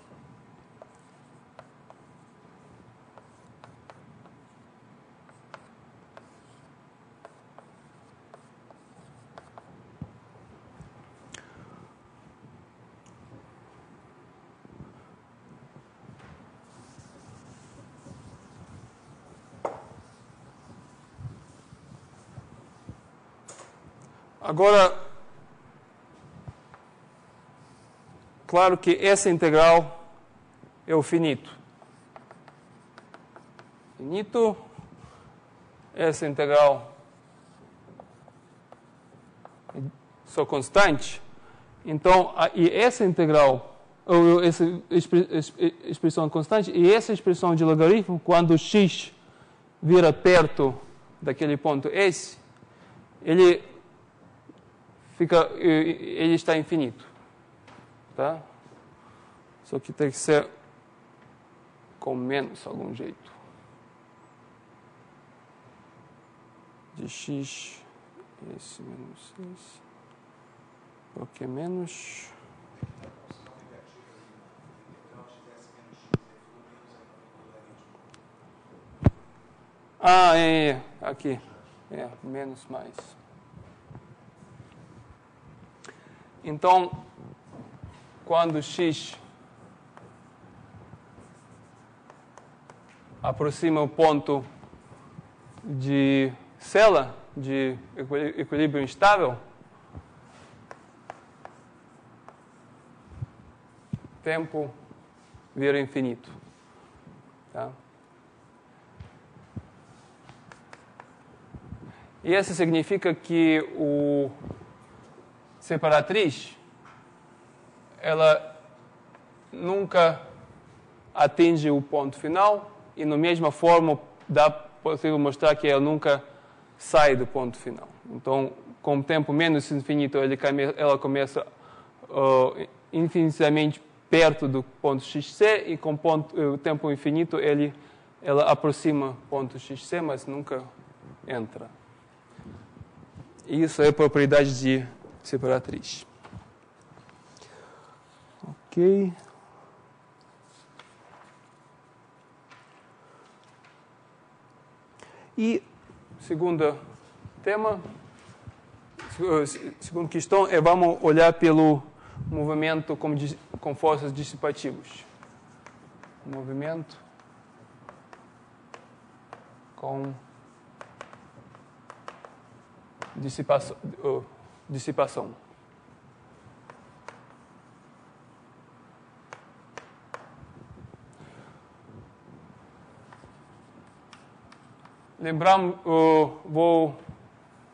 Agora, claro que essa integral é o finito. Finito. Essa integral é só constante. Então, e essa integral, ou essa expressão constante, e essa expressão de logaritmo, quando x vira perto daquele ponto S, ele está infinito. Tá? Só que tem que ser com menos algum jeito. De x, S menos S. Por que menos? Aqui. Menos mais. Então, quando x aproxima o ponto de Cela, de equilíbrio instável, tempo vira infinito. Tá? E isso significa que o separatriz ela nunca atinge o ponto final e, na mesma forma, dá possível mostrar que ela nunca sai do ponto final. Então, com o tempo menos infinito, ela começa infinitamente perto do ponto xc e com o tempo infinito ela aproxima o ponto xc, mas nunca entra. Isso é a propriedade de separatriz. Ok. E segundo tema, segunda questão vamos olhar pelo movimento com forças dissipativas. Movimento com dissipação. vou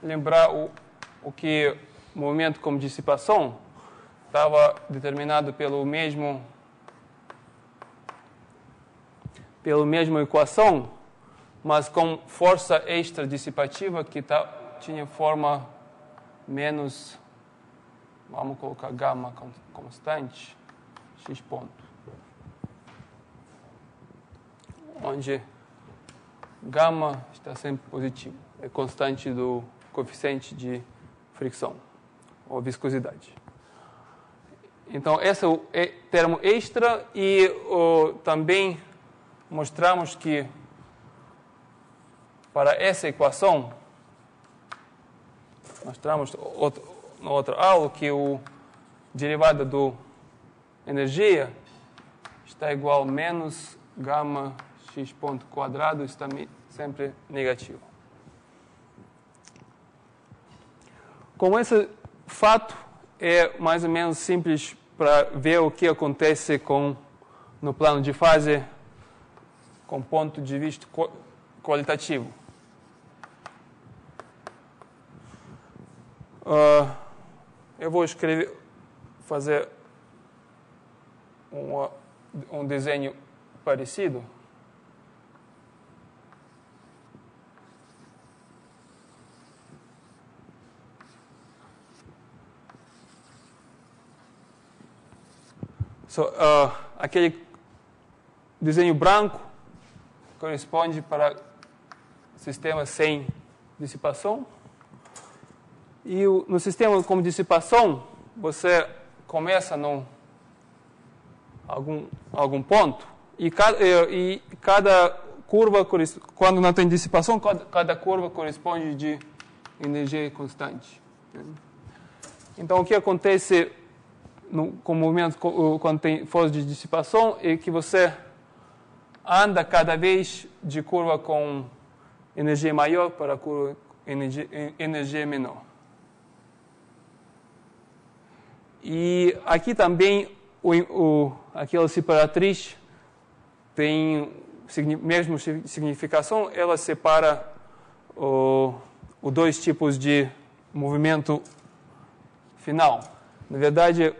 lembrar o que o movimento como dissipação estava determinado pela mesma equação, mas com força extra dissipativa que tinha forma menos, vamos colocar gama constante, x ponto, onde gama está sempre positivo, é constante do coeficiente de fricção ou viscosidade. Então, esse é o termo extra e também mostramos que para essa equação, mostramos na outra aula que o derivada do energia está igual a menos gama x ponto quadrado, está sempre negativo. Com esse fato, é mais ou menos simples para ver o que acontece no plano de fase com ponto de vista qualitativo. Eu vou fazer um desenho parecido. Aquele desenho branco corresponde para sistema sem dissipação. E no sistema com dissipação, você começa em algum ponto e cada curva, quando não tem dissipação, cada curva corresponde de energia constante. Então, o que acontece com o movimento quando tem força de dissipação é que você anda cada vez de curva com energia maior para curva energia menor. E aqui também aquela separatriz tem mesma significação, ela separa os dois tipos de movimento final. Na verdade,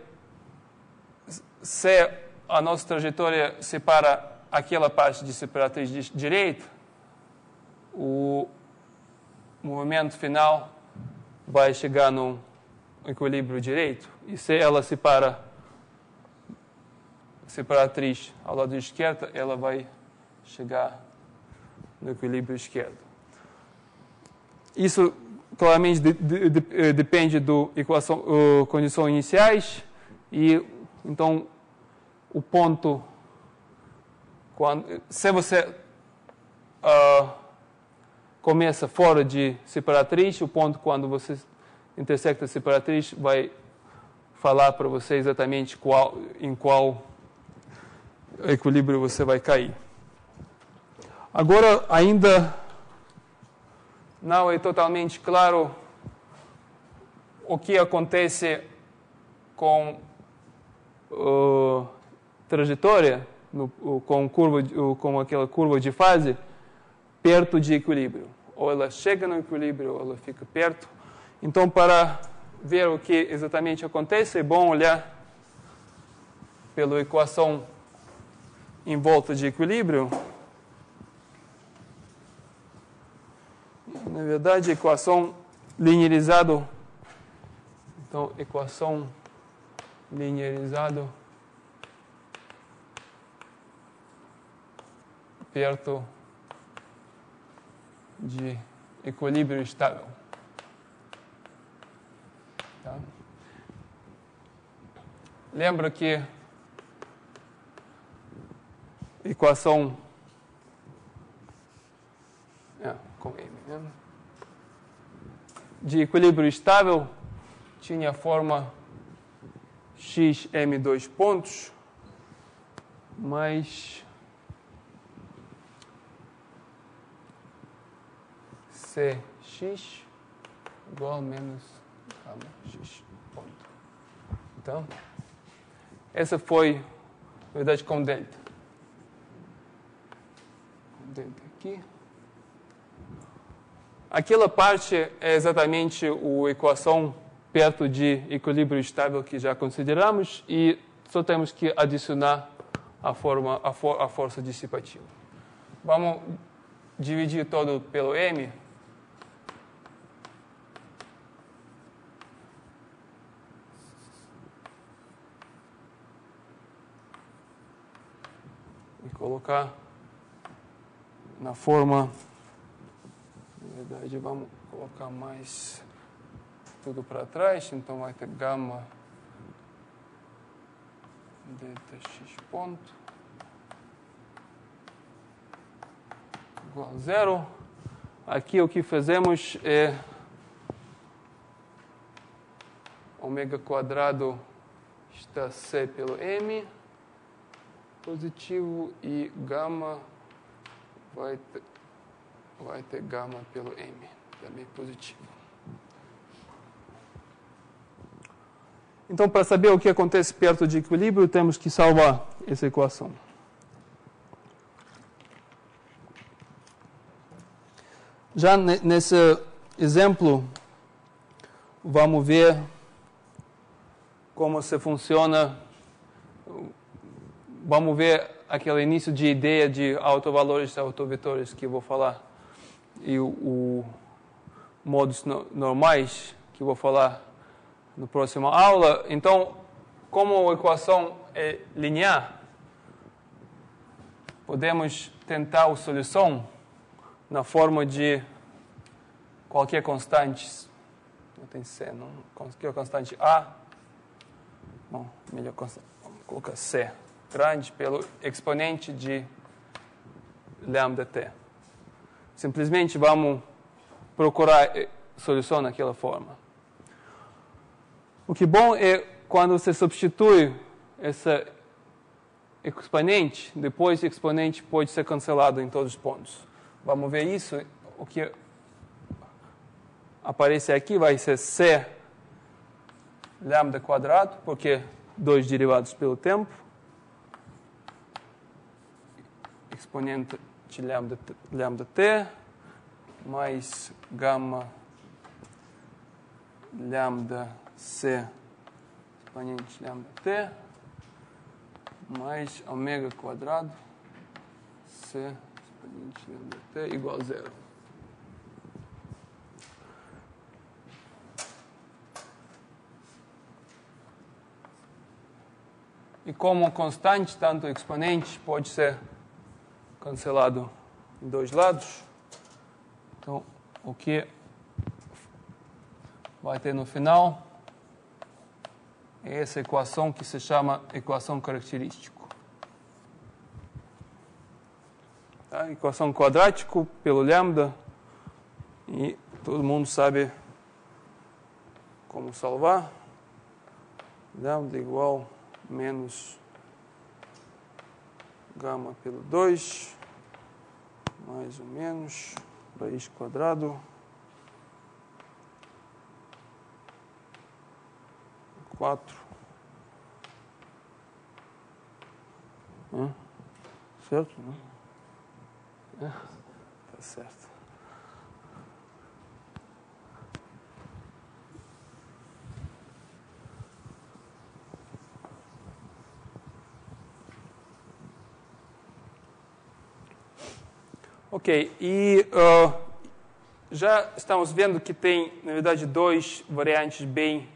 se a nossa trajetória separa aquela parte de separatriz de direita, o movimento final vai chegar no equilíbrio direito. E se ela separa separatriz ao lado esquerdo, ela vai chegar no equilíbrio esquerdo. Isso claramente depende do condições iniciais e então o ponto se você começa fora de separatriz, o ponto quando você intersecta a separatriz vai falar para você exatamente em qual equilíbrio você vai cair. Agora, ainda não é totalmente claro o que acontece com trajetória, com aquela curva de fase, perto de equilíbrio. Ou ela chega no equilíbrio, ou ela fica perto. Então, para ver o que exatamente acontece, é bom olhar pela equação em volta de equilíbrio. Na verdade, equação linearizada. Então, equação linearizada perto de equilíbrio estável. Tá? Lembra que equação com M, né? De equilíbrio estável tinha a forma xm dois pontos mais cx igual a menos x ponto. Então, essa foi, na verdade, com delta. Com delta aqui. Aquela parte é exatamente a equação perto de equilíbrio estável que já consideramos e só temos que adicionar a força dissipativa. Vamos dividir todo pelo m. E colocar na forma, na verdade, vamos colocar mais tudo para trás, então vai ter gama dx ponto igual a 0. Aqui o que fazemos é ômega quadrado está C pelo M positivo e gama vai ter gama pelo M também positivo. Então, para saber o que acontece perto de equilíbrio, temos que salvar essa equação. Já nesse exemplo, vamos ver como se funciona. Vamos ver aquele início de ideia de autovalores e autovetores que eu vou falar. E o modos normais que eu vou falar na próxima aula. Então, como a equação é linear, podemos tentar a solução na forma de qualquer constante. Não tem C, não. Qualquer constante A. Bom, melhor constante. Vamos colocar C grande pelo exponente de lambda t. Simplesmente vamos procurar solução naquela forma. O que é bom é quando você substitui esse exponente, depois o exponente pode ser cancelado em todos os pontos. Vamos ver isso. O que aparece aqui vai ser C lambda quadrado, porque 2 derivados pelo tempo. Exponente de lambda t mais gama lambda C exponente lambda t mais ômega quadrado C exponente lambda t igual a 0. E como constante, tanto o exponente pode ser cancelado em dois lados. Então, o que vai ter no final é essa equação que se chama equação característica. Tá? Equação quadrática pelo lambda. E todo mundo sabe como salvar. Lambda igual menos gama pelo 2, mais ou menos, raiz quadrado, 4. Certo? Não? Tá certo. Ok, e já estamos vendo que tem, na verdade, duas variantes bem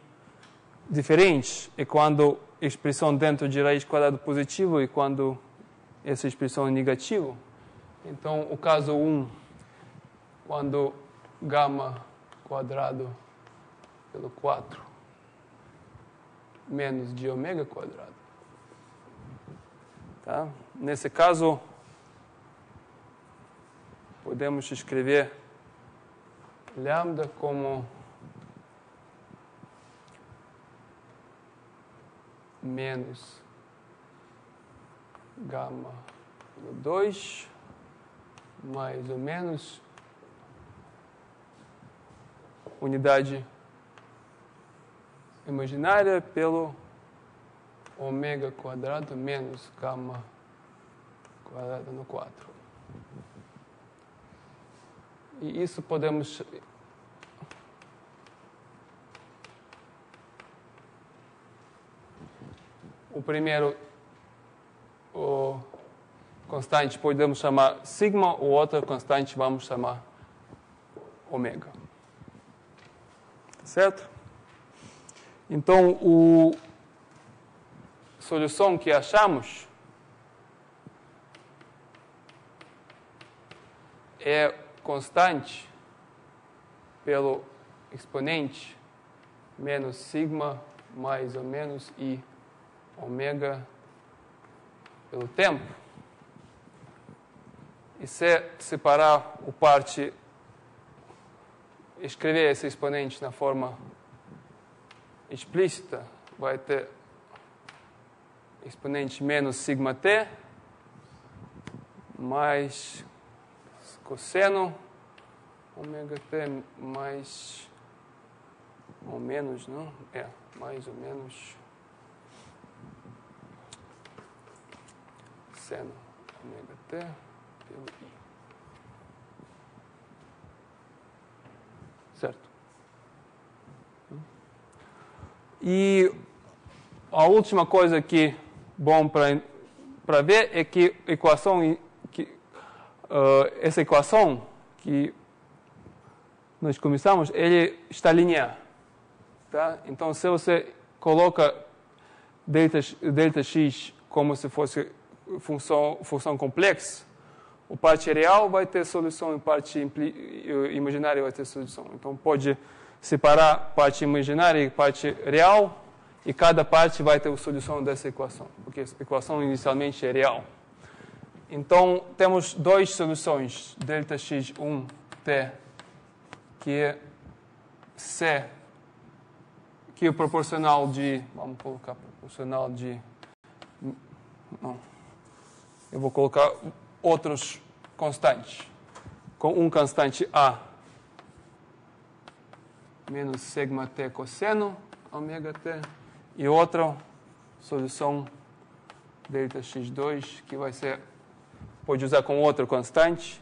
diferentes. É quando a expressão dentro de raiz quadrada positivo e quando essa expressão é negativa. Então, o caso 1, quando gama quadrado pelo 4 menos de ômega quadrado. Tá? Nesse caso, podemos escrever lambda como menos gama pelo 2, mais ou menos unidade imaginária pelo ômega quadrado menos gama quadrada no 4. E isso podemos... O primeiro constante podemos chamar sigma, o outro constante vamos chamar ômega. Certo? Então, a solução que achamos é constante pelo exponente menos sigma mais ou menos i ômega pelo tempo. E se separar o parte, escrever esse exponente na forma explícita, vai ter exponente menos sigma t mais cosseno ômega t mais ou menos, não? Mais ou menos seno ômega t pelo i. Certo? E a última coisa que bom para ver é que essa equação que nós começamos, ele está linear. Tá? Então, se você coloca delta x como se fosse função complexa, o parte real vai ter solução e parte imaginária vai ter solução. Então, pode separar parte imaginária e parte real, e cada parte vai ter a solução dessa equação, porque a equação inicialmente é real. Então, temos duas soluções, delta x1t, que é C, que é proporcional de, vamos colocar proporcional de, não, eu vou colocar outros constantes, com um constante A, menos sigma t cosseno, ômega t, e outra solução delta x2, que vai ser, pode usar com outro constante,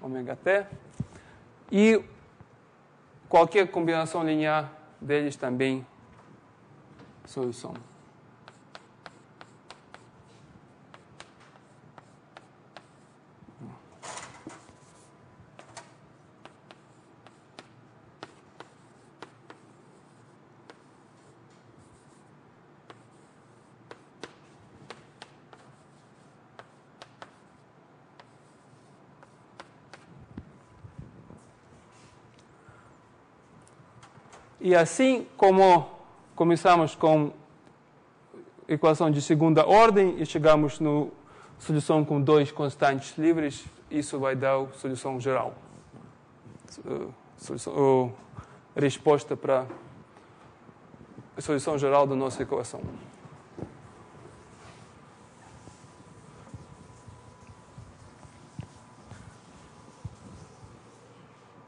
ômega t, e qualquer combinação linear deles também solução. E assim como começamos com equação de segunda ordem e chegamos na solução com dois constantes livres, isso vai dar a solução geral. Resposta para a solução geral da nossa equação.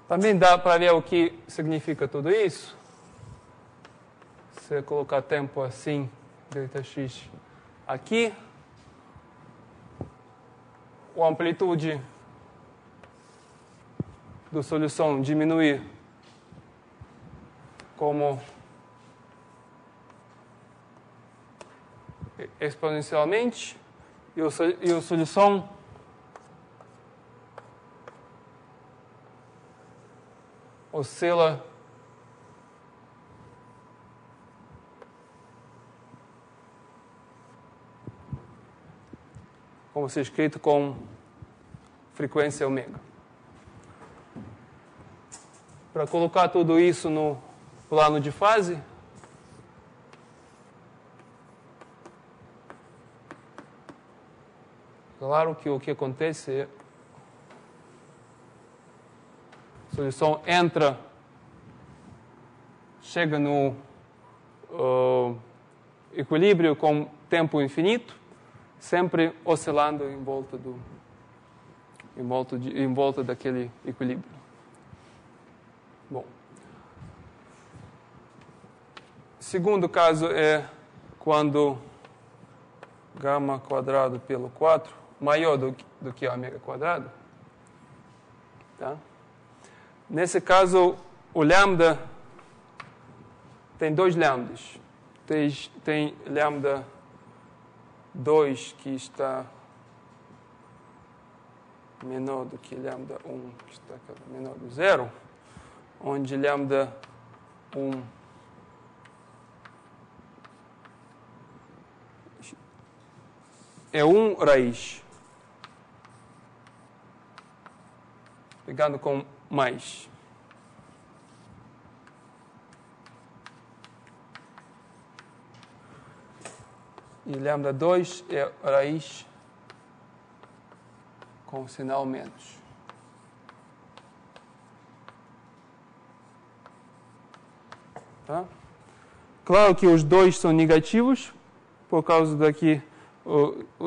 Também dá para ver o que significa tudo isso. Se eu colocar tempo assim, delta x aqui, a amplitude da solução diminuir como exponencialmente, e a solução oscila como se escrito com frequência ômega. Para colocar tudo isso no plano de fase, claro que o que acontece é a solução chega no equilíbrio com tempo infinito, sempre oscilando em volta daquele equilíbrio. Bom, segundo caso é quando gama quadrado pelo 4 maior do que ômega quadrado. Tá? Nesse caso, o lambda tem dois lambdas. Tem lambda 2 que está menor do que lambda 1, que está menor do zero, onde lambda 1 é 1 raiz. Pegando com mais. E lambda 2 é raiz com sinal menos. Tá? Claro que os dois são negativos, por causa daqui,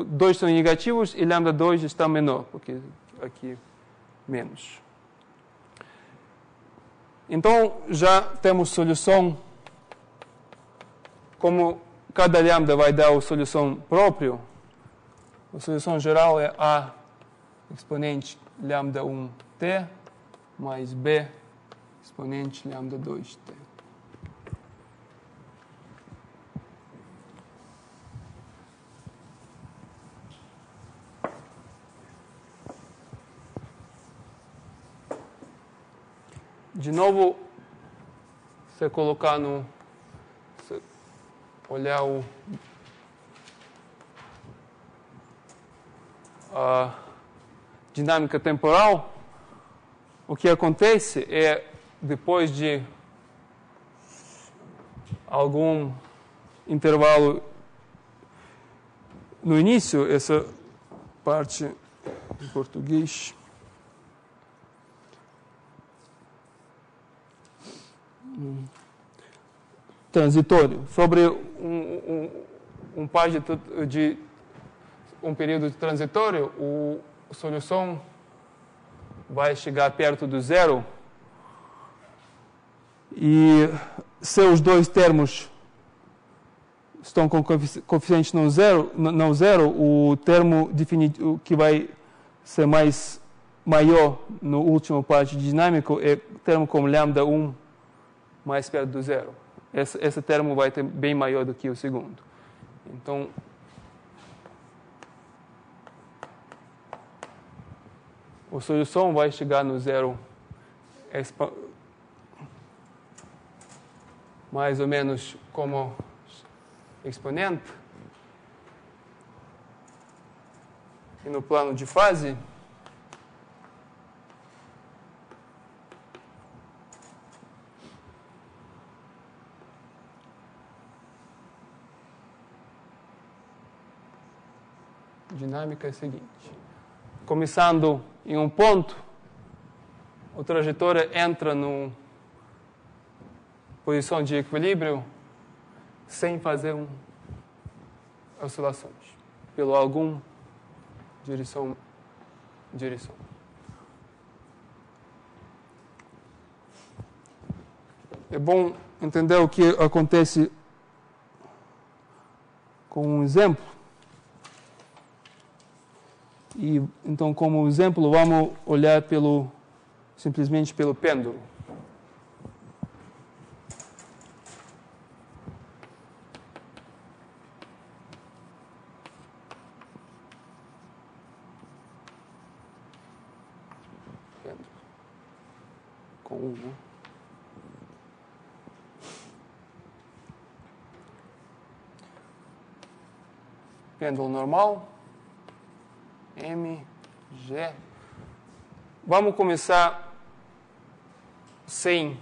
dois são negativos e lambda 2 está menor, porque aqui menos. Então, já temos solução, como cada lambda vai dar a solução própria, a solução geral é A exponente lambda 1t mais B exponente lambda 2t. De novo, se colocar olhar a dinâmica temporal, o que acontece é, depois de algum intervalo no início, essa parte em português, transitório, sobre um período transitório, a solução vai chegar perto do zero e se os dois termos estão com coeficiente não zero, o termo definitivo que vai ser maior no último parte dinâmico é o termo com lambda 1 mais perto do zero. Esse termo vai ter bem maior do que o segundo. Então, a solução vai chegar no zero mais ou menos como exponente. E no plano de fase, dinâmica é a seguinte. Começando em um ponto, a trajetória entra na posição de equilíbrio sem fazer oscilações, pelo algum direção. É bom entender o que acontece com um exemplo. E então, como exemplo, vamos olhar simplesmente pelo pêndulo. Pêndulo. Com né? Pêndulo normal. M, G. Vamos começar sem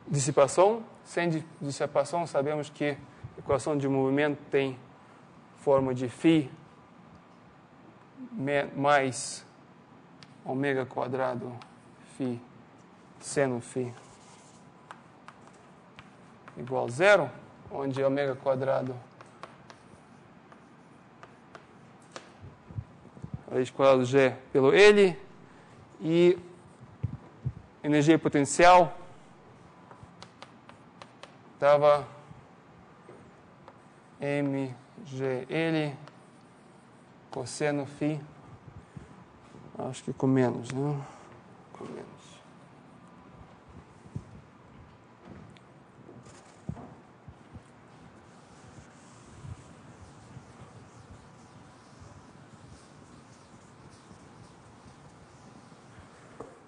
dissipação. Sem dissipação, sabemos que a equação de movimento tem forma de φ mais ômega quadrado φ seno φ igual a zero, onde ômega quadrado raiz quadrada G pelo L e energia potencial estava MGL cosseno φ, acho que com menos, né? Com menos.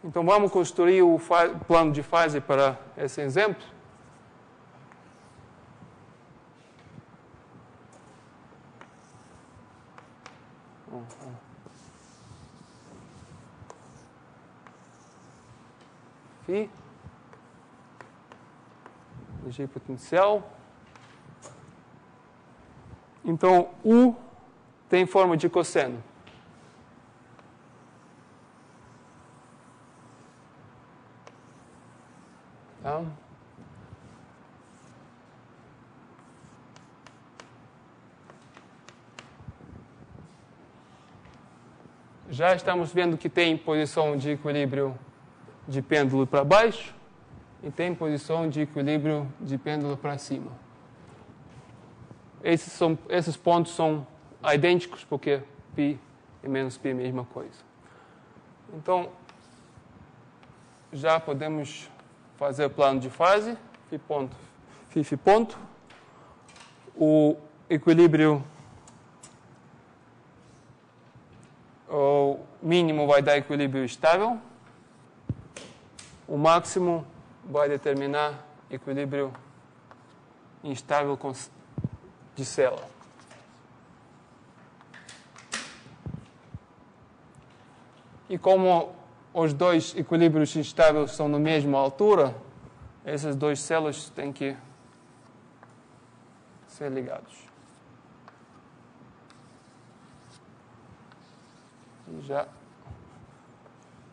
Então, vamos construir o plano de fase para esse exemplo. Φ, energia potencial. Então, U tem forma de cosseno. Tá? Já estamos vendo que tem posição de equilíbrio de pêndulo para baixo e tem posição de equilíbrio de pêndulo para cima. Esses pontos são idênticos porque π e menos π é a mesma coisa. Então, já podemos fazer o plano de fase, φ ponto, φ ponto. O equilíbrio, o mínimo vai dar equilíbrio estável. O máximo vai determinar equilíbrio instável de célula. E como os dois equilíbrios instáveis são na mesma altura, essas duas células têm que ser ligados. E já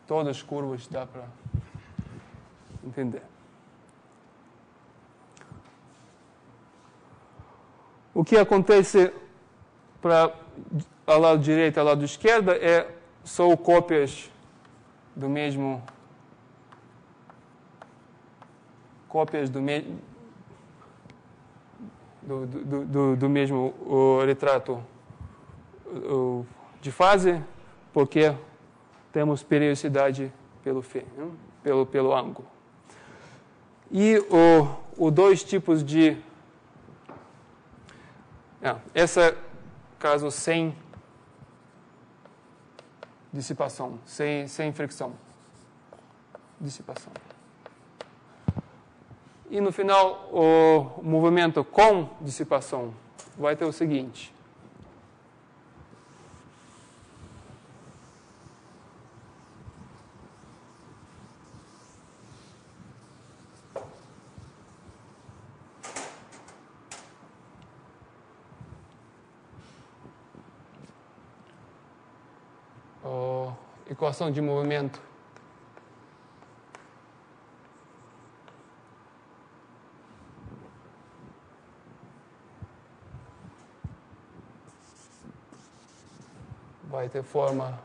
todas as curvas dá para entender. O que acontece para ao lado direito e ao lado esquerdo são cópias do mesmo retrato de fase, porque temos periodicidade pelo φ, né? pelo ângulo. E os dois tipos de... esse caso sem dissipação, sem fricção. Dissipação. E no final, o movimento com dissipação vai ter o seguinte. Equação de movimento vai ter forma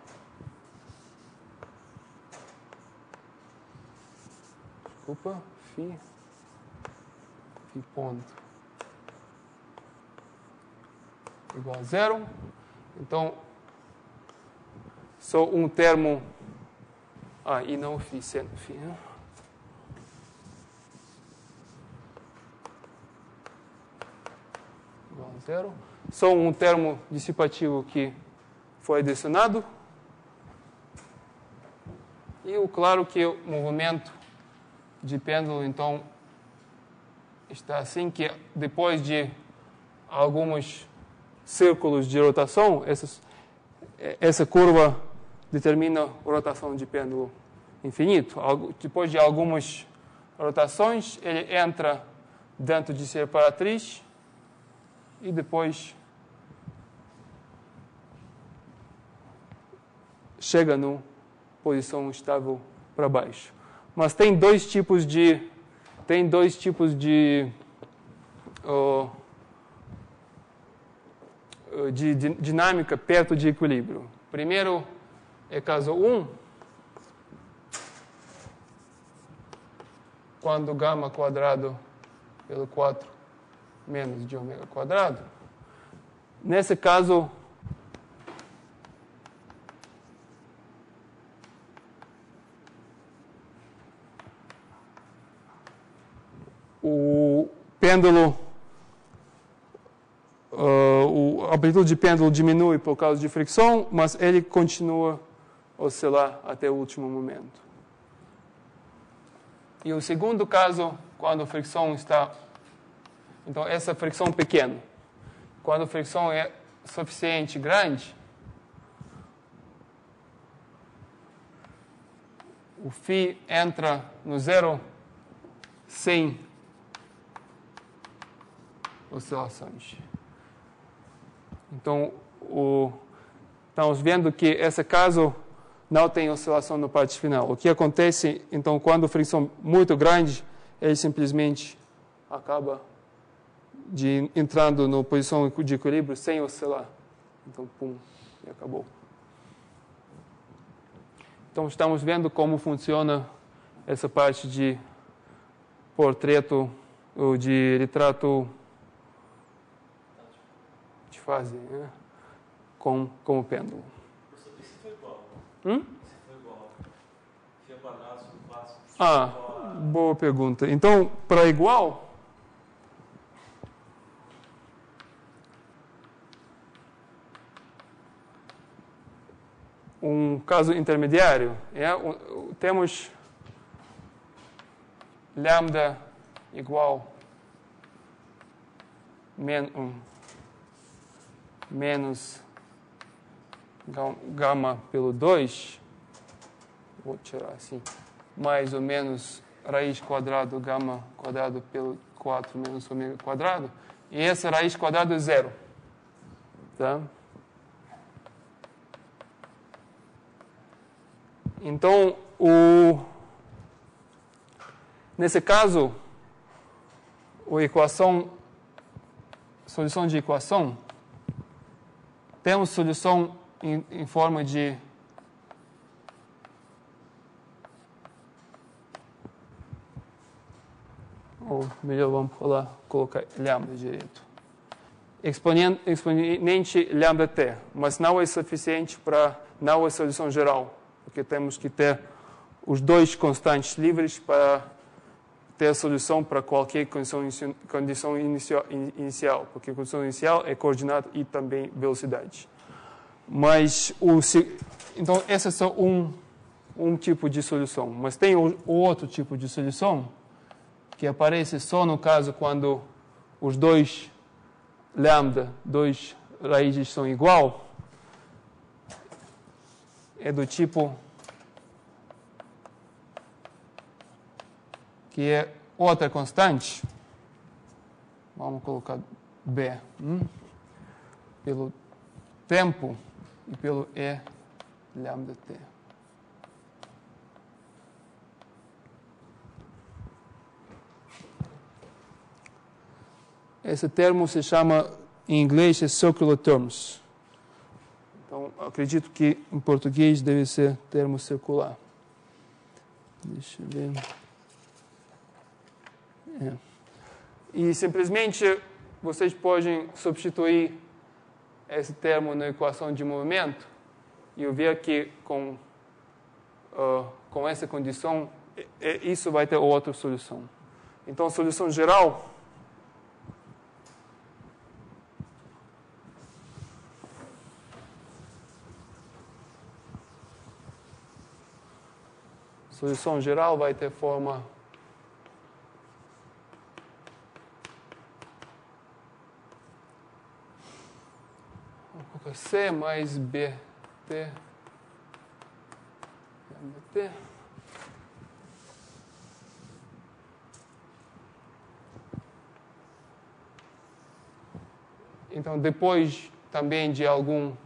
φ ponto igual a zero. Então, só um termo... e não φ seno φ. Igual a zero. Só um termo dissipativo que foi adicionado. E claro que o movimento de pêndulo, então, está assim que depois de alguns círculos de rotação, essa curva determina a rotação de pêndulo infinito. Depois de algumas rotações, ele entra dentro de separatriz e depois chega na posição estável para baixo. Mas tem dois tipos de dinâmica perto de equilíbrio. Primeiro é caso 1, quando γ² pelo 4 menos de ômega quadrado. Nesse caso, o pêndulo, a amplitude de pêndulo diminui por causa de fricção, mas ele continua a oscilar até o último momento. E o segundo caso, quando a fricção está... Então, essa fricção pequena. Quando a fricção é suficiente grande, o φ entra no zero sem oscilações. Então, estamos vendo que esse caso não tem oscilação na parte final. O que acontece, então, quando a fricção é muito grande, ele simplesmente acaba entrando na posição de equilíbrio sem oscilar. Então, pum, e acabou. Então, estamos vendo como funciona essa parte de portreto ou de retrato de fase, né? com o pêndulo. Isso foi igual. Isso foi igual. Φ ao quadrado sobre 4. Boa pergunta. Então, para igual, um caso intermediário, temos lambda igual menos gama pelo 2, vou tirar assim, mais ou menos raiz quadrado gama quadrado pelo 4 menos ômega quadrado, e essa raiz quadrada é zero. Tá? Então, nesse caso, solução de equação, temos solução em forma de ou melhor, vamos colocar lambda direito. Exponente lambda t, mas não é suficiente para não é solução geral, porque temos que ter os dois constantes livres para ter a solução para qualquer condição inicial, porque a condição inicial é coordenada e também velocidade. Mas, então, esse é só um tipo de solução. Mas tem o outro tipo de solução, que aparece só no caso quando os dois lambda, dois raízes são igual, é do tipo que é outra constante, vamos colocar B, pelo tempo e pelo E lambda t. Esse termo se chama, em inglês, circular terms. Então, acredito que em português deve ser termo circular. Deixa eu ver. E simplesmente vocês podem substituir esse termo na equação de movimento e ver que com essa condição isso vai ter outra solução. Então, a solução geral vai ter forma C mais BT lambda-T. Então, depois também de algum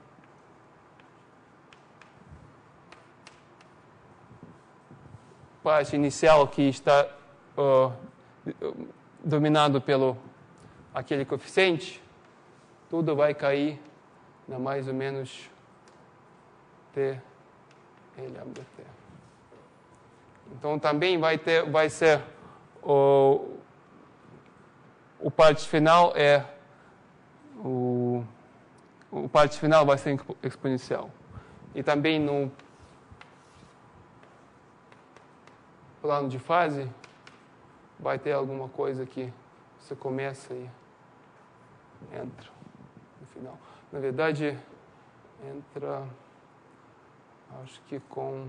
parte inicial que está dominado pelo aquele coeficiente, tudo vai cair na mais ou menos T e lambda T. Então, também vai ser o parte final é o parte final vai ser exponencial. E também no plano de fase vai ter alguma coisa que você começa e entra no final. Na verdade, entra, acho que com...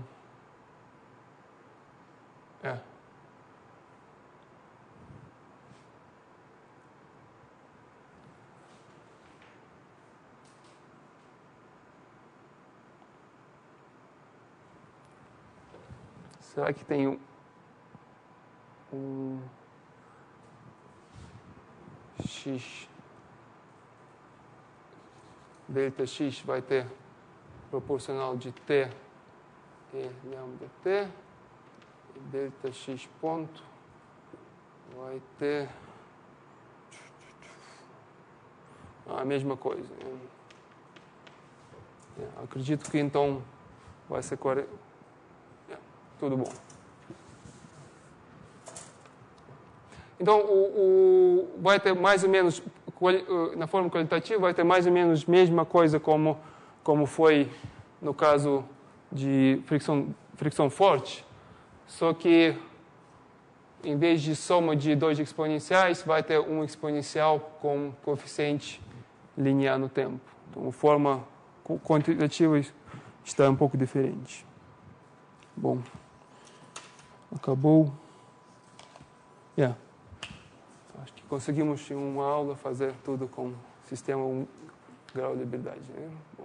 Será que tem um x, delta x vai ter proporcional de t e lambda t, e delta x ponto vai ter a mesma coisa. Acredito que então vai ser 40. Tudo bom. Então, vai ter mais ou menos, na forma qualitativa, vai ter mais ou menos a mesma coisa como foi no caso de fricção forte, só que em vez de soma de dois exponenciais, vai ter um exponencial com coeficiente linear no tempo. Então, a forma quantitativa está um pouco diferente. Bom, acabou. Acho que conseguimos em uma aula fazer tudo com sistema 1 grau de liberdade, né? Bom.